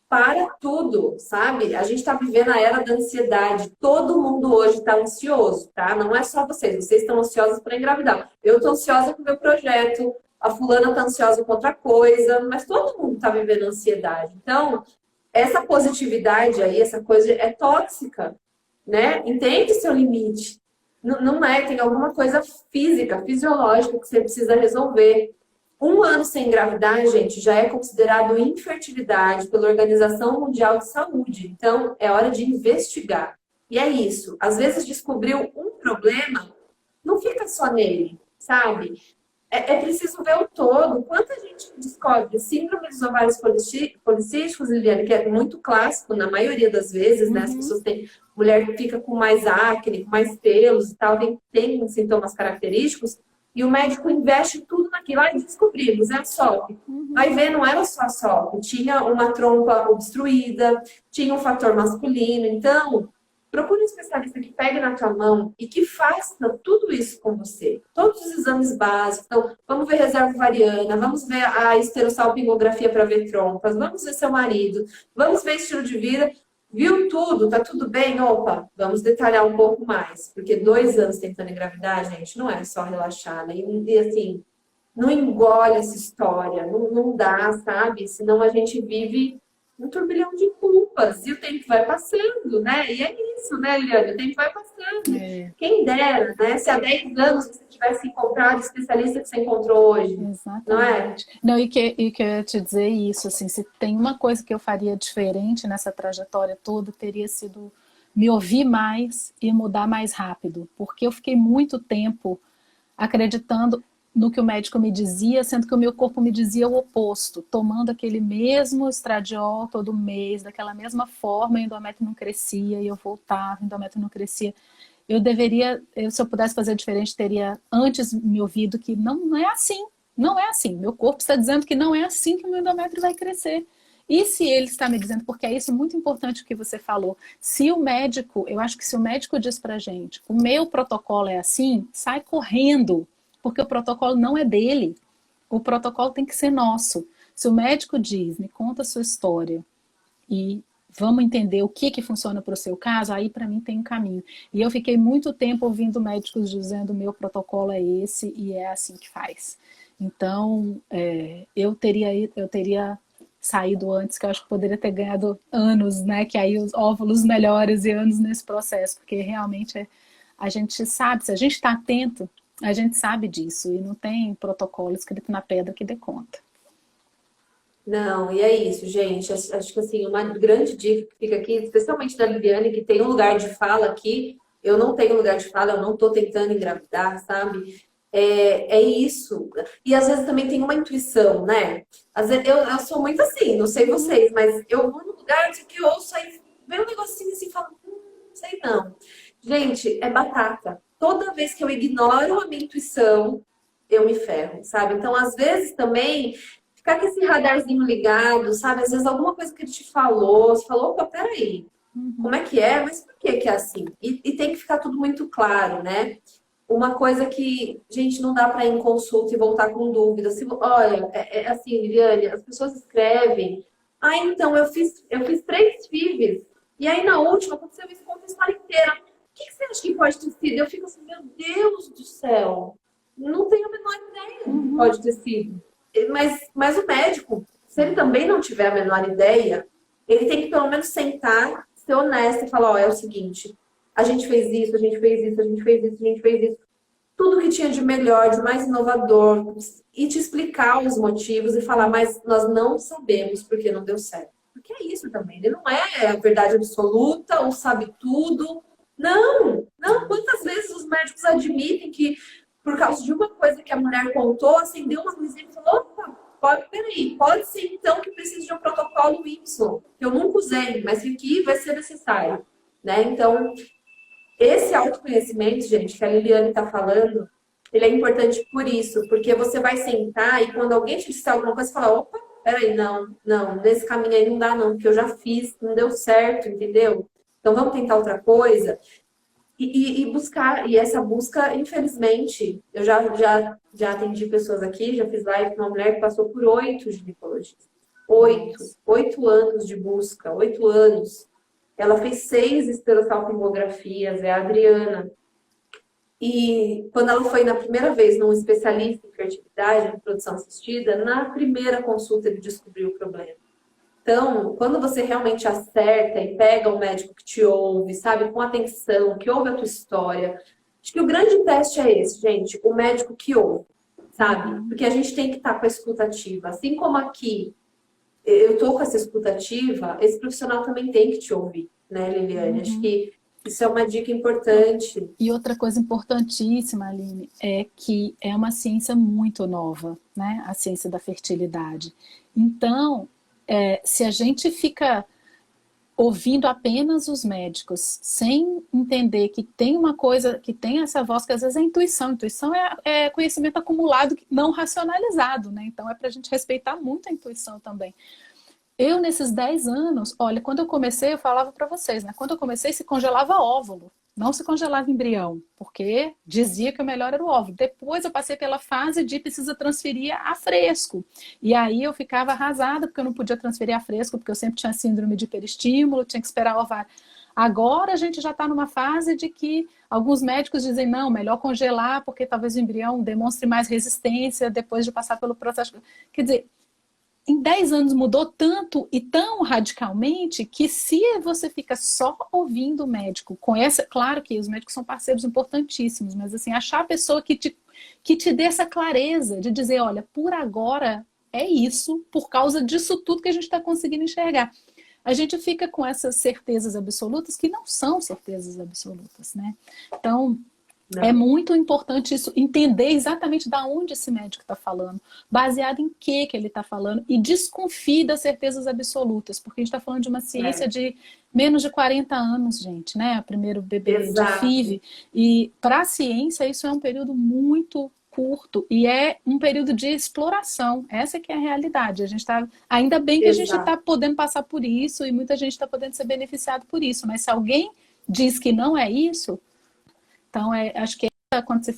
Para tudo, sabe? A gente está vivendo a era da ansiedade. Todo mundo hoje está ansioso, tá? Não é só vocês. Vocês estão ansiosos para engravidar. Eu estou ansiosa com o meu projeto. A fulana está ansiosa com outra coisa. Mas todo mundo está vivendo ansiedade. Então, essa positividade aí, essa coisa é tóxica, né? Entende seu limite. Não é, tem alguma coisa física, fisiológica que você precisa resolver. 1 ano sem engravidar, gente, já é considerado infertilidade pela Organização Mundial de Saúde. Então, é hora de investigar. E é isso. Às vezes, descobriu um problema, não fica só nele, sabe? É preciso ver o todo. Quanta gente descobre síndrome dos ovários policísticos, Liliane, que é muito clássico na maioria das vezes, né? As pessoas têm... Mulher que fica com mais acne, com mais pelos e tal, tem sintomas característicos. E o médico investe tudo naquilo. Aí descobrimos, é a SOP. Vai ver, não era só a SOP. Tinha uma trompa obstruída, tinha um fator masculino. Então, procure um especialista que pegue na tua mão e que faça tudo isso com você. Todos os exames básicos. Então, vamos ver reserva ovariana, vamos ver a esterossalpingografia para ver trompas, vamos ver seu marido, vamos ver estilo de vida. Viu tudo? Tá tudo bem? Opa, vamos detalhar um pouco mais. Porque 2 anos tentando engravidar, gente, não é só relaxar, né? E assim, não engole essa história. Não dá, sabe? Senão a gente vive um turbilhão de culpas. E o tempo vai passando, né? E é isso, né, Eliane? O tempo vai passando. É. Quem dera, né? Se há 10 anos você tivesse encontrado o especialista que você encontrou hoje. Exatamente. Não é? Não, e que eu ia te dizer isso, assim, se tem uma coisa que eu faria diferente nessa trajetória toda, teria sido me ouvir mais e mudar mais rápido, porque eu fiquei muito tempo acreditando no que o médico me dizia, sendo que o meu corpo me dizia o oposto, tomando aquele mesmo estradiol todo mês, daquela mesma forma, o endométrio não crescia, e eu voltava, o endométrio não crescia. Eu deveria, se eu pudesse fazer diferente, teria antes me ouvido que não é assim. Não é assim. Meu corpo está dizendo que não é assim que o meu endométrio vai crescer. E se ele está me dizendo, porque é isso muito importante o que você falou, se o médico, eu acho que se o médico diz pra gente, o meu protocolo é assim, sai correndo, porque o protocolo não é dele. O protocolo tem que ser nosso. Se o médico diz, me conta a sua história e vamos entender o que funciona para o seu caso, aí para mim tem um caminho. E eu fiquei muito tempo ouvindo médicos dizendo, meu protocolo é esse e é assim que faz. Então, eu teria saído antes, que eu acho que poderia ter ganhado anos, né? Que aí os óvulos melhores e anos nesse processo, porque realmente a gente sabe, se a gente está atento, a gente sabe disso, e não tem protocolo escrito na pedra que dê conta. Não, e é isso, gente. Acho que assim, uma grande dica que fica aqui, especialmente da Liliane, que tem um lugar de fala aqui, eu não tenho lugar de fala, eu não tô tentando engravidar, sabe? É isso. E às vezes também tem uma intuição, né? Às vezes eu sou muito assim, não sei vocês, mas eu vou no lugar que eu ouço aí, vem um negocinho assim e falo, não sei não. Gente, é batata. Toda vez que eu ignoro a minha intuição, eu me ferro, sabe? Então, às vezes também, ficar com esse radarzinho ligado, sabe? Às vezes alguma coisa que ele te falou, você falou, opa, peraí, como é que é? Mas por que é assim? E tem que ficar tudo muito claro, né? Uma coisa que, gente, não dá para ir em consulta e voltar com dúvida. Olha, é assim, Liliane, as pessoas escrevem. Ah, então, eu fiz 3 FIVs. E aí, na última, aconteceu isso, conta a história inteira. O que você acha que pode ter sido? Eu fico assim, meu Deus do céu. Não tenho a menor ideia do que pode ter sido. Mas o médico, se ele também não tiver a menor ideia, ele tem que pelo menos sentar, ser honesto e falar, ó, é o seguinte... A gente fez isso, a gente fez isso, a gente fez isso, a gente fez isso. Tudo que tinha de melhor, de mais inovador. E te explicar os motivos e falar, mas nós não sabemos porque não deu certo. Porque é isso também. Ele não é a verdade absoluta ou sabe tudo. Não. Quantas vezes os médicos admitem que por causa de uma coisa que a mulher contou, acendeu uma luzinha e falou, opa, peraí, pode ser então que precise de um protocolo Y, que eu nunca usei, mas que vai ser necessário. Né? Então, Esse autoconhecimento, gente, que a Liliane está falando, ele é importante por isso, porque você vai sentar e quando alguém te disser alguma coisa, você fala, opa, peraí, não, nesse caminho aí não dá não, porque eu já fiz, não deu certo, entendeu? Então vamos tentar outra coisa. E buscar, e essa busca, infelizmente, eu já atendi pessoas aqui, já fiz live com uma mulher que passou por 8 ginecologistas. 8 anos de busca, 8 anos. Ela fez 6 esterossalpingografias, é a Adriana. E quando ela foi na primeira vez num especialista em fertilidade, em reprodução assistida, na primeira consulta ele descobriu o problema. Então, quando você realmente acerta e pega o médico que te ouve, sabe, com atenção, que ouve a tua história, acho que o grande teste é esse, gente, o médico que ouve, sabe? Porque a gente tem que estar com a escutativa. Assim como aqui eu estou com essa escutativa, esse profissional também tem que te ouvir, né, Liliane? Acho que isso é uma dica importante. E outra coisa importantíssima, Aline, é que é uma ciência muito nova, né? A ciência da fertilidade. Então, se a gente fica ouvindo apenas os médicos, sem entender que tem uma coisa, que tem essa voz que às vezes é intuição. Intuição é conhecimento acumulado, não racionalizado, né? Então é para a gente respeitar muito a intuição também. Eu, nesses 10 anos, olha, quando eu comecei, eu falava para vocês, né? Quando eu comecei, se congelava óvulo, não se congelava embrião, porque dizia que o melhor era o óvulo. Depois eu passei pela fase de precisa transferir a fresco. E aí eu ficava arrasada, porque eu não podia transferir a fresco, porque eu sempre tinha síndrome de hiperestímulo, tinha que esperar o ovário. Agora a gente já está numa fase de que alguns médicos dizem, não, melhor congelar, porque talvez o embrião demonstre mais resistência depois de passar pelo processo. Quer dizer, em 10 anos mudou tanto e tão radicalmente que se você fica só ouvindo o médico, claro que os médicos são parceiros importantíssimos, mas assim, achar a pessoa que te dê essa clareza de dizer, olha, por agora é isso, por causa disso tudo que a gente está conseguindo enxergar. A gente fica com essas certezas absolutas que não são certezas absolutas, né? Então, é muito importante isso, entender exatamente de onde esse médico está falando, baseado em que ele está falando, e desconfie das certezas absolutas, porque a gente está falando de uma ciência de menos de 40 anos, gente, né? O primeiro bebê de FIV. E para a ciência isso é um período muito curto e é um período de exploração. Essa que é a realidade. A gente tá, ainda bem que a gente está podendo passar por isso e muita gente está podendo ser beneficiado por isso, mas se alguém diz que não é isso, então, acho que quando você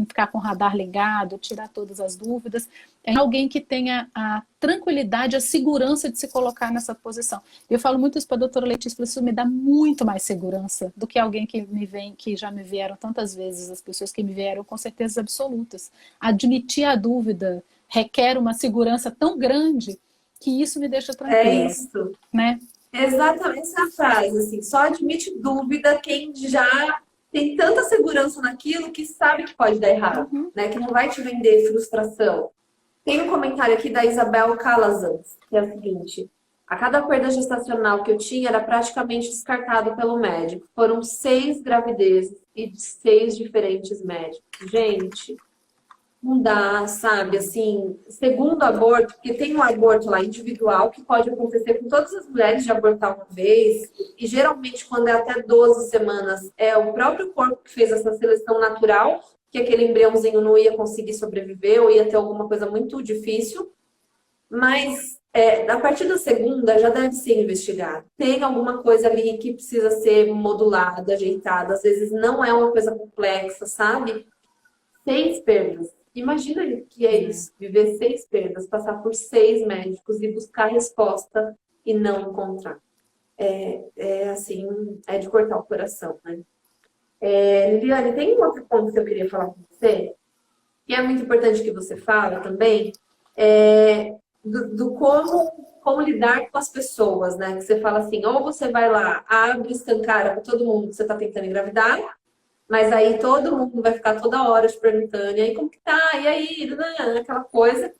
ficar com o radar ligado, tirar todas as dúvidas, é alguém que tenha a tranquilidade, a segurança de se colocar nessa posição. Eu falo muito isso para a doutora Letícia, isso me dá muito mais segurança do que alguém que me vem, que já me vieram tantas vezes, as pessoas que me vieram com certezas absolutas. Admitir a dúvida requer uma segurança tão grande que isso me deixa tranquila. É isso. Né? Exatamente essa frase, assim, só admite dúvida quem já tem tanta segurança naquilo que sabe que pode dar errado, né? Que não vai te vender frustração. Tem um comentário aqui da Isabel Calazans, que é o seguinte: a cada perda gestacional que eu tinha era praticamente descartado pelo médico. Foram 6 gravidezes e de 6 diferentes médicos. Gente, não dá, sabe, assim, segundo aborto, porque tem um aborto lá individual que pode acontecer com todas as mulheres de abortar uma vez, e geralmente quando é até 12 semanas é o próprio corpo que fez essa seleção natural, que aquele embriãozinho não ia conseguir sobreviver ou ia ter alguma coisa muito difícil, mas a partir da segunda já deve ser investigado. Tem alguma coisa ali que precisa ser modulada, ajeitada, às vezes não é uma coisa complexa, sabe? 6 perdas. Imagina que é isso, viver 6 perdas, passar por 6 médicos e buscar resposta e não encontrar. Assim, é de cortar o coração, né? Liliane, tem um outro ponto que eu queria falar com você, que é muito importante que você fala também, do como lidar com as pessoas, né? Que você fala assim, ou você vai lá, abre, escancara para todo mundo que você está tentando engravidar, mas aí todo mundo vai ficar toda hora te perguntando, e aí como que tá? E aí? Aquela coisa.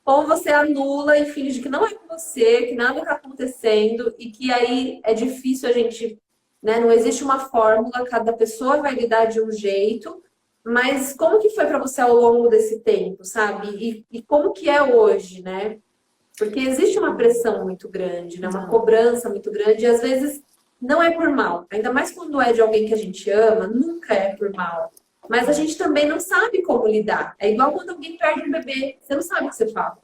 Ou você anula e finge que não é com você, que nada tá acontecendo e que aí é difícil a gente, né? Não existe uma fórmula, cada pessoa vai lidar de um jeito, mas como que foi para você ao longo desse tempo, sabe? E como que é hoje, né? Porque existe uma pressão muito grande, né? Uma cobrança muito grande e às vezes não é por mal. Ainda mais quando é de alguém que a gente ama, nunca é por mal. Mas a gente também não sabe como lidar. É igual quando alguém perde um bebê, você não sabe o que você fala.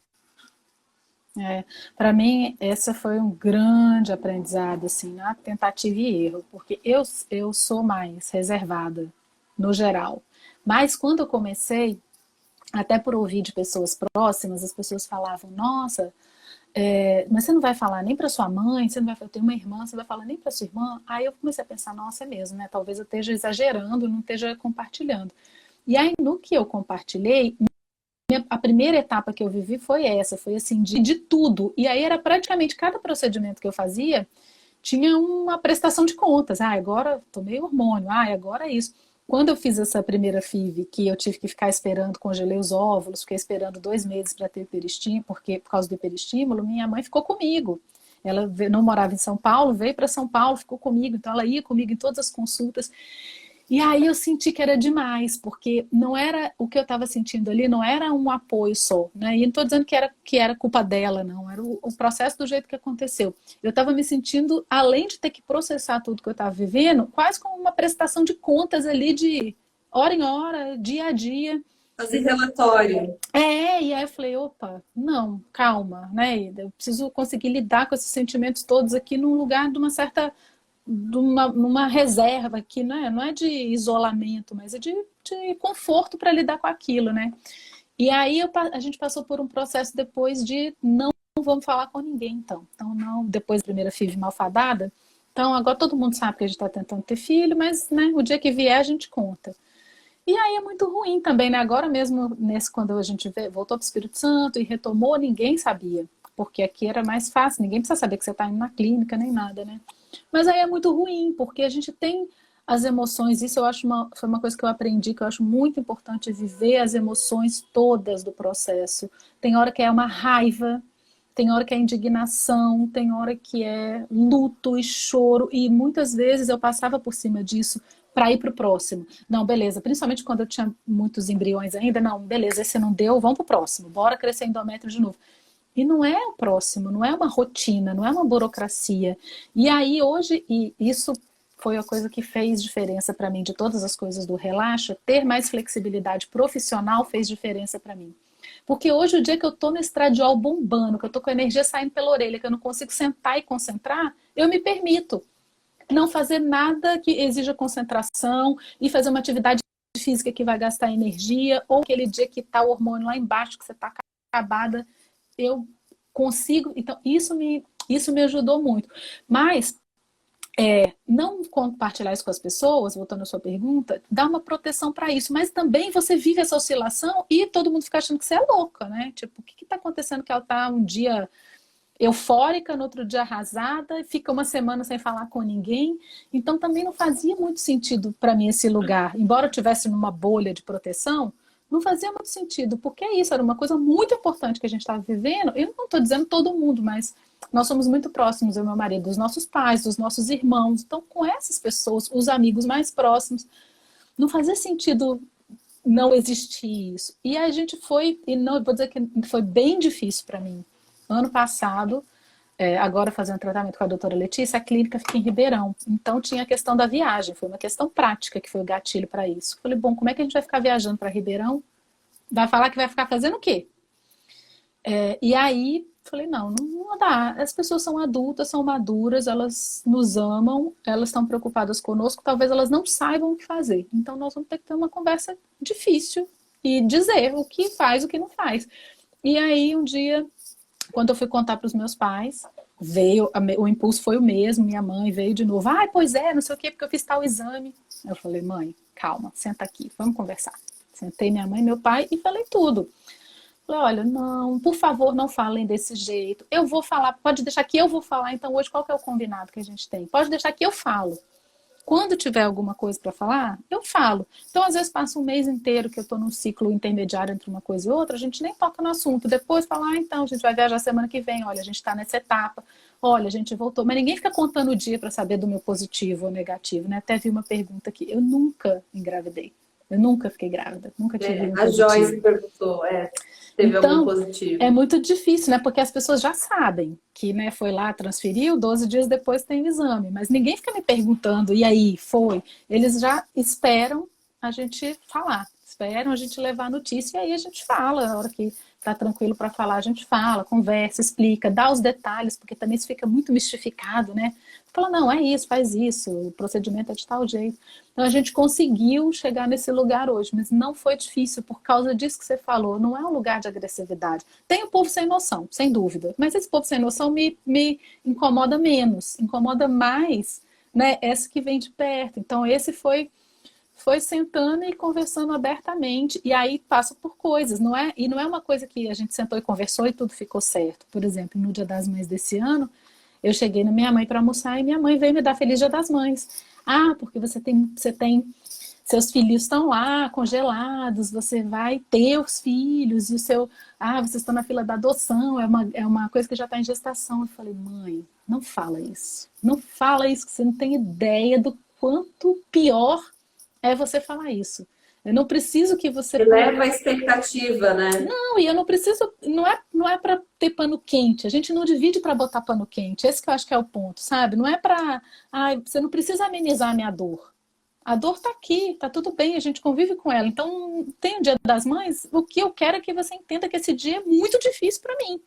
Para mim, esse foi um grande aprendizado, assim, na tentativa e erro, porque eu sou mais reservada, no geral. Mas quando eu comecei, até por ouvir de pessoas próximas, as pessoas falavam, nossa, mas você não vai falar nem para sua mãe, você não vai, eu tenho uma irmã, você não vai falar nem para sua irmã. Aí eu comecei a pensar, nossa, é mesmo, né? Talvez eu esteja exagerando, não esteja compartilhando. E aí, no que eu compartilhei, a primeira etapa que eu vivi foi essa, foi assim, de tudo. E aí era praticamente cada procedimento que eu fazia tinha uma prestação de contas. Ah, agora tomei hormônio, ah, agora é isso. Quando eu fiz essa primeira FIV, que eu tive que ficar esperando, congelei os óvulos, fiquei esperando 2 meses para ter hiperestímulo, porque por causa do hiperestímulo, minha mãe ficou comigo. Ela não morava em São Paulo, veio para São Paulo, ficou comigo, então ela ia comigo em todas as consultas. E aí eu senti que era demais, porque não era o que eu estava sentindo ali, não era um apoio só, né? E não estou dizendo que era culpa dela, não, era o processo do jeito que aconteceu. Eu estava me sentindo, além de ter que processar tudo que eu estava vivendo, quase como uma prestação de contas ali de hora em hora, dia a dia. Fazer relatório. E aí eu falei, opa, não, calma, né? Eu preciso conseguir lidar com esses sentimentos todos aqui num lugar de uma certa numa reserva que não é de isolamento, mas é de conforto para lidar com aquilo, né? E aí a gente passou por um processo depois de não vamos falar com ninguém, então. Então, não, depois da primeira FIV malfadada, então agora todo mundo sabe que a gente está tentando ter filho, mas né, o dia que vier a gente conta. E aí é muito ruim também, né? Agora mesmo, quando a gente voltou para o Espírito Santo e retomou, ninguém sabia. Porque aqui era mais fácil, ninguém precisa saber que você está indo na clínica, nem nada, né? Mas aí é muito ruim, porque a gente tem as emoções, isso eu acho foi uma coisa que eu aprendi, que eu acho muito importante viver as emoções todas do processo. Tem hora que é uma raiva, tem hora que é indignação, tem hora que é luto e choro, e muitas vezes eu passava por cima disso para ir para o próximo. Não, beleza, principalmente quando eu tinha muitos embriões ainda, não, beleza, esse não deu, vamos para o próximo, bora crescer endométrio de novo. E não é o próximo, não é uma rotina, não é uma burocracia. E aí hoje, e isso foi a coisa que fez diferença para mim de todas as coisas do relaxa, ter mais flexibilidade profissional fez diferença para mim. Porque hoje, o dia que eu tô no estradiol bombando, que eu tô com a energia saindo pela orelha, que eu não consigo sentar e concentrar, eu me permito não fazer nada que exija concentração e fazer uma atividade física que vai gastar energia, ou aquele dia que tá o hormônio lá embaixo, que você tá acabada, eu consigo. Então, isso me ajudou muito. Mas não compartilhar isso com as pessoas, voltando à sua pergunta, dá uma proteção para isso. Mas também você vive essa oscilação e todo mundo fica achando que você é louca, né? Tipo, o que está acontecendo que ela está um dia eufórica, no outro dia arrasada, fica uma semana sem falar com ninguém. Então também não fazia muito sentido para mim esse lugar. Embora eu estivesse numa bolha de proteção, não fazia muito sentido, porque é isso, era uma coisa muito importante que a gente estava vivendo. Eu não estou dizendo todo mundo, mas nós somos muito próximos, eu e meu marido, dos nossos pais, dos nossos irmãos. Então, com essas pessoas, os amigos mais próximos, não fazia sentido não existir isso. E a gente foi, e não, eu vou dizer que foi bem difícil para mim. Ano passado, agora fazendo tratamento com a doutora Letícia, a clínica fica em Ribeirão. Então tinha a questão da viagem, foi uma questão prática que foi o gatilho para isso. Falei, bom, como é que a gente vai ficar viajando para Ribeirão? Vai falar que vai ficar fazendo o quê? E aí, falei, não dá. As pessoas são adultas, são maduras, elas nos amam, elas estão preocupadas conosco, talvez elas não saibam o que fazer. Então nós vamos ter que ter uma conversa difícil e dizer o que faz, o que não faz. E aí, um dia, quando eu fui contar para os meus pais, o impulso foi o mesmo, minha mãe veio de novo, pois é, não sei o quê, porque eu fiz tal exame. Eu falei, mãe, calma, senta aqui, vamos conversar. Sentei minha mãe e meu pai e falei tudo. Falei, olha, não, por favor, não falem desse jeito. Eu vou falar, pode deixar que eu vou falar, então hoje qual que é o combinado que a gente tem? Pode deixar que eu falo. Quando tiver alguma coisa para falar, eu falo. Então, às vezes, passa um mês inteiro que eu estou num ciclo intermediário entre uma coisa e outra, a gente nem toca no assunto. Depois fala, então, a gente vai viajar semana que vem, olha, a gente está nessa etapa, olha, a gente voltou. Mas ninguém fica contando o dia para saber do meu positivo ou negativo, né? Até vi uma pergunta aqui. Eu nunca engravidei. Eu nunca fiquei grávida, nunca tive um A Joyce positivo. perguntou, teve algum Então, é positivo? muito difícil, né? Porque as pessoas já sabem que, né, foi lá, transferiu, 12 dias depois tem o exame. Mas ninguém fica me perguntando, e aí, foi? Eles já esperam a gente falar, esperam a gente levar a notícia, e aí a gente fala, a hora que tá tranquilo para falar, a gente fala, conversa, explica, dá os detalhes, porque também isso fica muito mistificado, né? Fala, não, é isso, faz isso, o procedimento é de tal jeito. Então a gente conseguiu chegar nesse lugar hoje, mas não foi difícil por causa disso que você falou. Não é um lugar de agressividade. Tem o povo sem noção, sem dúvida. Mas esse povo sem noção me incomoda menos, incomoda mais, né? Essa que vem de perto. Então esse foi sentando e conversando abertamente, e aí passa por coisas, não é? E não é uma coisa que a gente sentou e conversou e tudo ficou certo. Por exemplo, no Dia das Mães desse ano, eu cheguei na minha mãe para almoçar e minha mãe veio me dar Feliz Dia das Mães. Ah, porque você tem seus filhos estão lá congelados, você vai ter os filhos e o seu, vocês estão na fila da adoção, é uma coisa que já está em gestação. Eu falei, mãe, não fala isso. Não fala isso, que você não tem ideia do quanto pior é você falar isso. Eu não preciso que você Eleva a expectativa, né? não, e eu não preciso, não é para ter pano quente. A gente não divide para botar pano quente. Esse que eu acho que é o ponto, sabe? Não é para, você não precisa amenizar a minha dor. A dor tá aqui, tá tudo bem, a gente convive com ela. Então, tem o Dia das Mães, o que eu quero é que você entenda que esse dia é muito difícil para mim.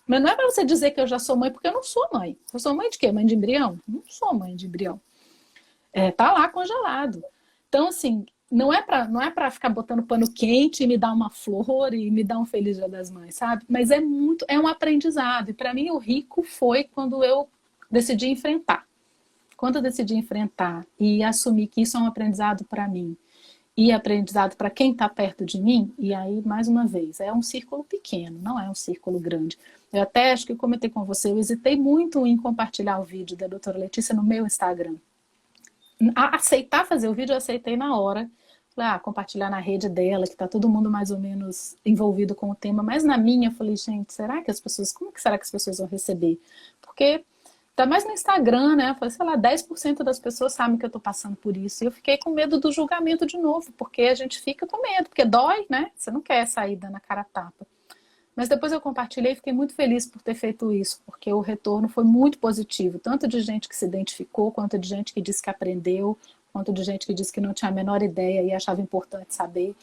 Mas não é para você dizer que eu já sou mãe, porque eu não sou mãe. Eu sou mãe de quê? Mãe de embrião? Não sou mãe de embrião. Tá lá congelado. Então, assim, não é para ficar botando pano quente e me dar uma flor e me dar um Feliz Dia das Mães, sabe? Mas é um aprendizado. E para mim o rico foi quando eu decidi enfrentar. Quando eu decidi enfrentar e assumir que isso é um aprendizado para mim e aprendizado para quem está perto de mim, e aí, mais uma vez, é um círculo pequeno, não é um círculo grande. Eu até acho que eu comentei com você, eu hesitei muito em compartilhar o vídeo da doutora Letícia no meu Instagram. Aceitar fazer o vídeo, eu aceitei na hora. Falei, compartilhar na rede dela, que tá todo mundo mais ou menos envolvido com o tema, mas na minha eu falei, gente, como que será que as pessoas vão receber? Porque tá mais no Instagram, né? Eu falei, sei lá, 10% das pessoas sabem que eu tô passando por isso. E eu fiquei com medo do julgamento de novo, porque a gente fica com medo, porque dói, né? Você não quer sair dando a cara a tapa. Mas depois eu compartilhei e fiquei muito feliz por ter feito isso, porque o retorno foi muito positivo, tanto de gente que se identificou, quanto de gente que disse que aprendeu, quanto de gente que disse que não tinha a menor ideia e achava importante saber.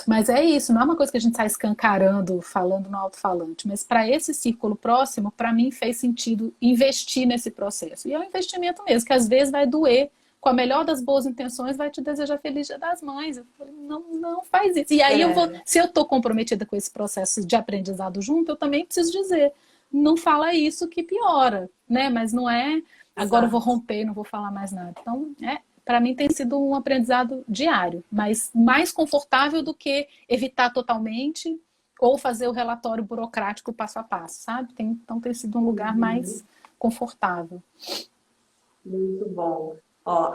Mas é isso, não é uma coisa que a gente sai escancarando, falando no alto-falante, mas para esse círculo próximo, para mim fez sentido investir nesse processo. E é um investimento mesmo, que às vezes vai doer, com a melhor das boas intenções, vai te desejar Feliz Dia das Mães. Eu falei, não, não faz isso. E aí se eu estou comprometida com esse processo de aprendizado junto, eu também preciso dizer, não fala isso que piora, né? Mas não é, agora eu vou romper, não vou falar mais nada. Então, para mim tem sido um aprendizado diário, mas mais confortável do que evitar totalmente ou fazer o relatório burocrático passo a passo, sabe? Então tem sido um lugar mais confortável. Muito bom. Ó,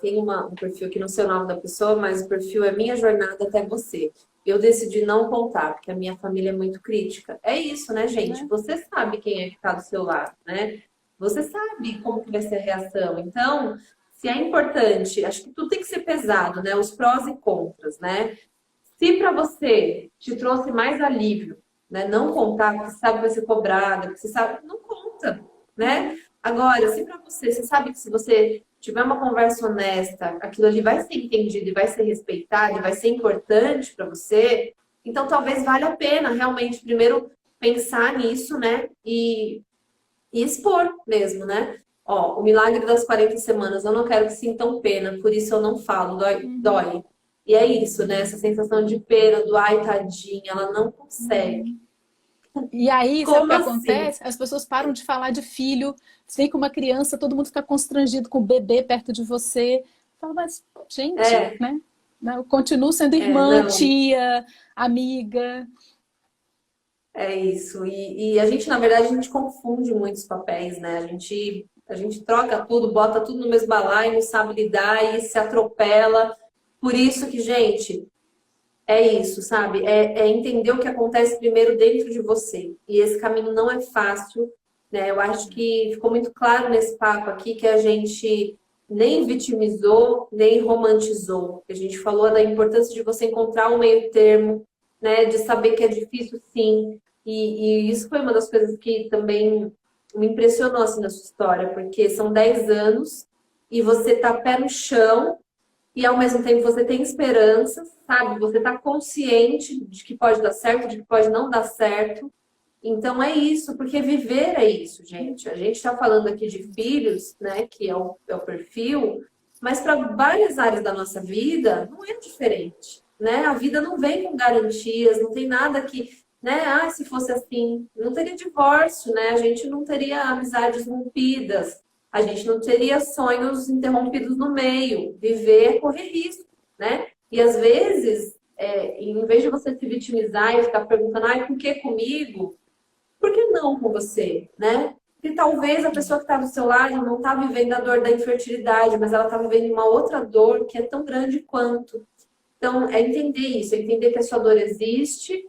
tem um perfil aqui, não sei o nome da pessoa, mas o perfil é Minha Jornada Até Você. Eu decidi não contar, porque a minha família é muito crítica. É isso, né, gente? Você sabe quem é que está do seu lado, né? Você sabe como que vai ser a reação. Então, se é importante, acho que tudo tem que ser pesado, né? Os prós e contras, né? Se para você te trouxe mais alívio, né? Não contar, porque você sabe que vai ser cobrada, porque você sabe, não conta, né? Agora, se para você sabe que se você tiver uma conversa honesta, aquilo ali vai ser entendido e vai ser respeitado e vai ser importante para você, então talvez valha a pena realmente primeiro pensar nisso, né? E expor mesmo, né? Ó, o milagre das 40 semanas, eu não quero que sintam pena, por isso eu não falo, dói. E é isso, né? Essa sensação de pena, do ai, tadinha, ela não consegue. E aí, sabe o Como que assim? acontece? As pessoas param de falar de filho, você vem com uma criança, todo mundo fica constrangido com o bebê perto de você. Fala, mas, gente, É, né? Eu continuo sendo irmã, não, tia, amiga. é isso. E a gente, na verdade, a gente confunde muitos papéis, né? A gente troca tudo, bota tudo no mesmo balaio, não sabe lidar e se atropela. Por isso que, gente, é isso, sabe? É entender o que acontece primeiro dentro de você. E esse caminho não é fácil, né? Eu acho que ficou muito claro nesse papo aqui que a gente nem vitimizou, nem romantizou. A gente falou da importância de você encontrar um meio termo, né? De saber que é difícil, sim. E isso foi uma das coisas que também me impressionou assim, na sua história, porque são 10 anos e você tá pé no chão e ao mesmo tempo você tem esperança, sabe? Você tá consciente de que pode dar certo, de que pode não dar certo. Então é isso, porque viver é isso, gente. A gente está falando aqui de filhos, né, que é o perfil, mas para várias áreas da nossa vida não é diferente, né? A vida não vem com garantias, não tem nada que, né? Ah, se fosse assim, não teria divórcio, né? A gente não teria amizades rompidas, a gente não teria sonhos interrompidos no meio. Viver é correr risco, né? E às vezes, em vez de você se vitimizar e ficar perguntando, ai, por que comigo? Por que não com você, né? Porque talvez a pessoa que está do seu lado não está vivendo a dor da infertilidade, mas ela está vivendo uma outra dor que é tão grande quanto. Então, é entender isso, é entender que a sua dor existe,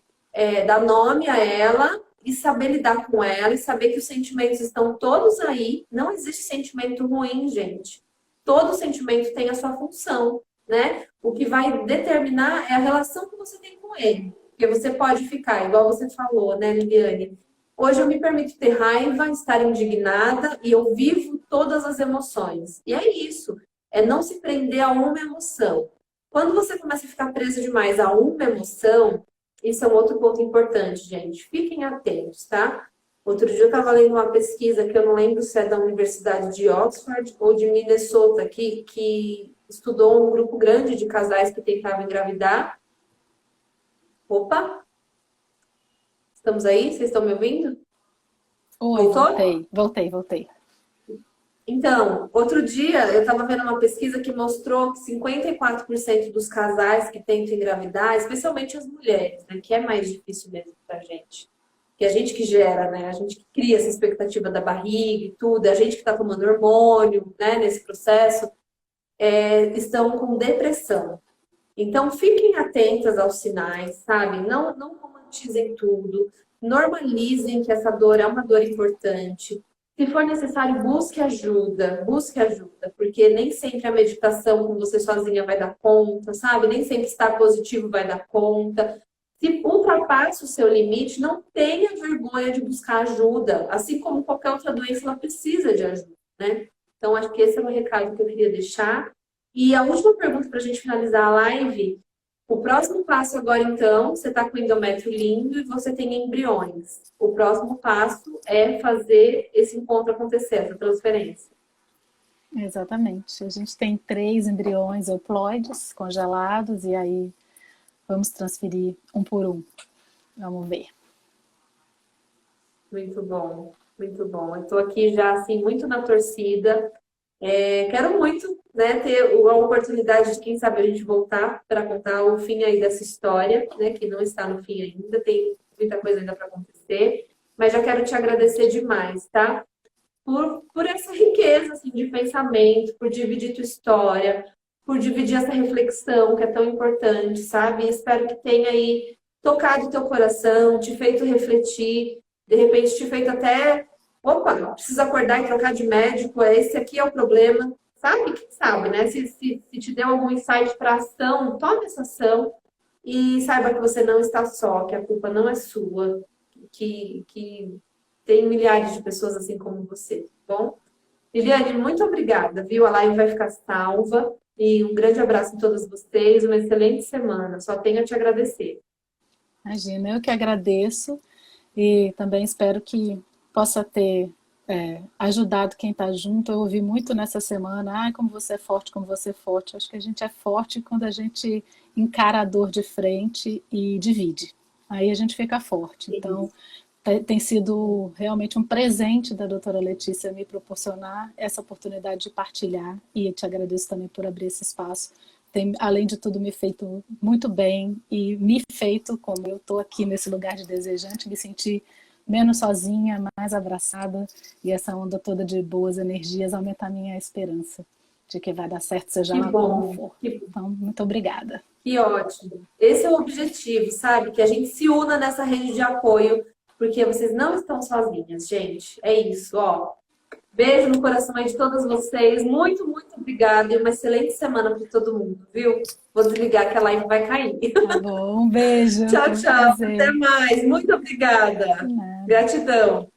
dar nome a ela e saber lidar com ela e saber que os sentimentos estão todos aí. Não existe sentimento ruim, gente. Todo sentimento tem a sua função, né? O que vai determinar é a relação que você tem com ele. Porque você pode ficar, igual você falou, né, Liliane? Hoje eu me permito ter raiva, estar indignada e eu vivo todas as emoções. E é isso, é não se prender a uma emoção. Quando você começa a ficar preso demais a uma emoção, isso é um outro ponto importante, gente. Fiquem atentos, tá? Outro dia eu estava lendo uma pesquisa que eu não lembro se é da Universidade de Oxford ou de Minnesota, que estudou um grupo grande de casais que tentavam engravidar. Opa! Estamos aí? Vocês estão me ouvindo? Oi, Voltou? voltei. Então, outro dia eu estava vendo uma pesquisa que mostrou que 54% dos casais que tentam engravidar, especialmente as mulheres, né, que é mais difícil mesmo pra gente. Que a gente que gera, né? A gente que cria essa expectativa da barriga e tudo, a gente que está tomando hormônio, né, nesse processo, estão com depressão. Então, fiquem atentas aos sinais, sabe? Não romantizem tudo. Normalizem que essa dor é uma dor importante. Se for necessário, busque ajuda, porque nem sempre a meditação com você sozinha vai dar conta, sabe? Nem sempre estar positivo vai dar conta. Se ultrapassa o seu limite, não tenha vergonha de buscar ajuda, assim como qualquer outra doença, ela precisa de ajuda, né? Então, acho que esse é o recado que eu queria deixar. E a última pergunta para a gente finalizar a live. O próximo passo agora, então, você está com o endométrio lindo e você tem embriões. O próximo passo é fazer esse encontro acontecer, essa transferência. Exatamente. A gente tem 3 embriões euploides congelados e aí vamos transferir um por um. Vamos ver. Muito bom, muito bom. Eu estou aqui já, assim, muito na torcida. Quero muito, né, ter a oportunidade de, quem sabe, a gente voltar para contar o fim aí dessa história, né, que não está no fim ainda, tem muita coisa ainda para acontecer, mas já quero te agradecer demais, tá? Por essa riqueza, assim, de pensamento, por dividir tua história, por dividir essa reflexão que é tão importante, sabe? E espero que tenha aí tocado o teu coração, te feito refletir, de repente te feito até opa, preciso acordar e trocar de médico, esse aqui é o problema. Sabe? Quem sabe, né? Se te deu algum insight para ação, tome essa ação e saiba que você não está só, que a culpa não é sua, que tem milhares de pessoas assim como você, tá bom? Liliane, muito obrigada, viu? A live vai ficar salva e um grande abraço a todos vocês, uma excelente semana. Só tenho a te agradecer. Imagina, eu que agradeço e também espero que possa ter ajudado quem está junto. Eu ouvi muito nessa semana, como você é forte, como você é forte. Acho que a gente é forte quando a gente encara a dor de frente e divide. Aí a gente fica forte. Então, tem sido realmente um presente da doutora Letícia me proporcionar essa oportunidade de partilhar e te agradeço também por abrir esse espaço. Tem, além de tudo, me feito muito bem e me feito, como eu estou aqui nesse lugar de desejante, me sentir menos sozinha, mais abraçada e essa onda toda de boas energias aumenta a minha esperança de que vai dar certo, seja lá como for. Então, muito obrigada. Que ótimo. Esse é o objetivo, sabe? Que a gente se una nessa rede de apoio, porque vocês não estão sozinhas, gente. É isso, ó. Beijo no coração aí de todas vocês. Muito, muito obrigada e uma excelente semana para todo mundo, viu? Vou desligar que a live vai cair. Tá bom, um beijo. Tchau, Foi um tchau. Até prazer. mais. Muito De obrigada. nada. Gratidão.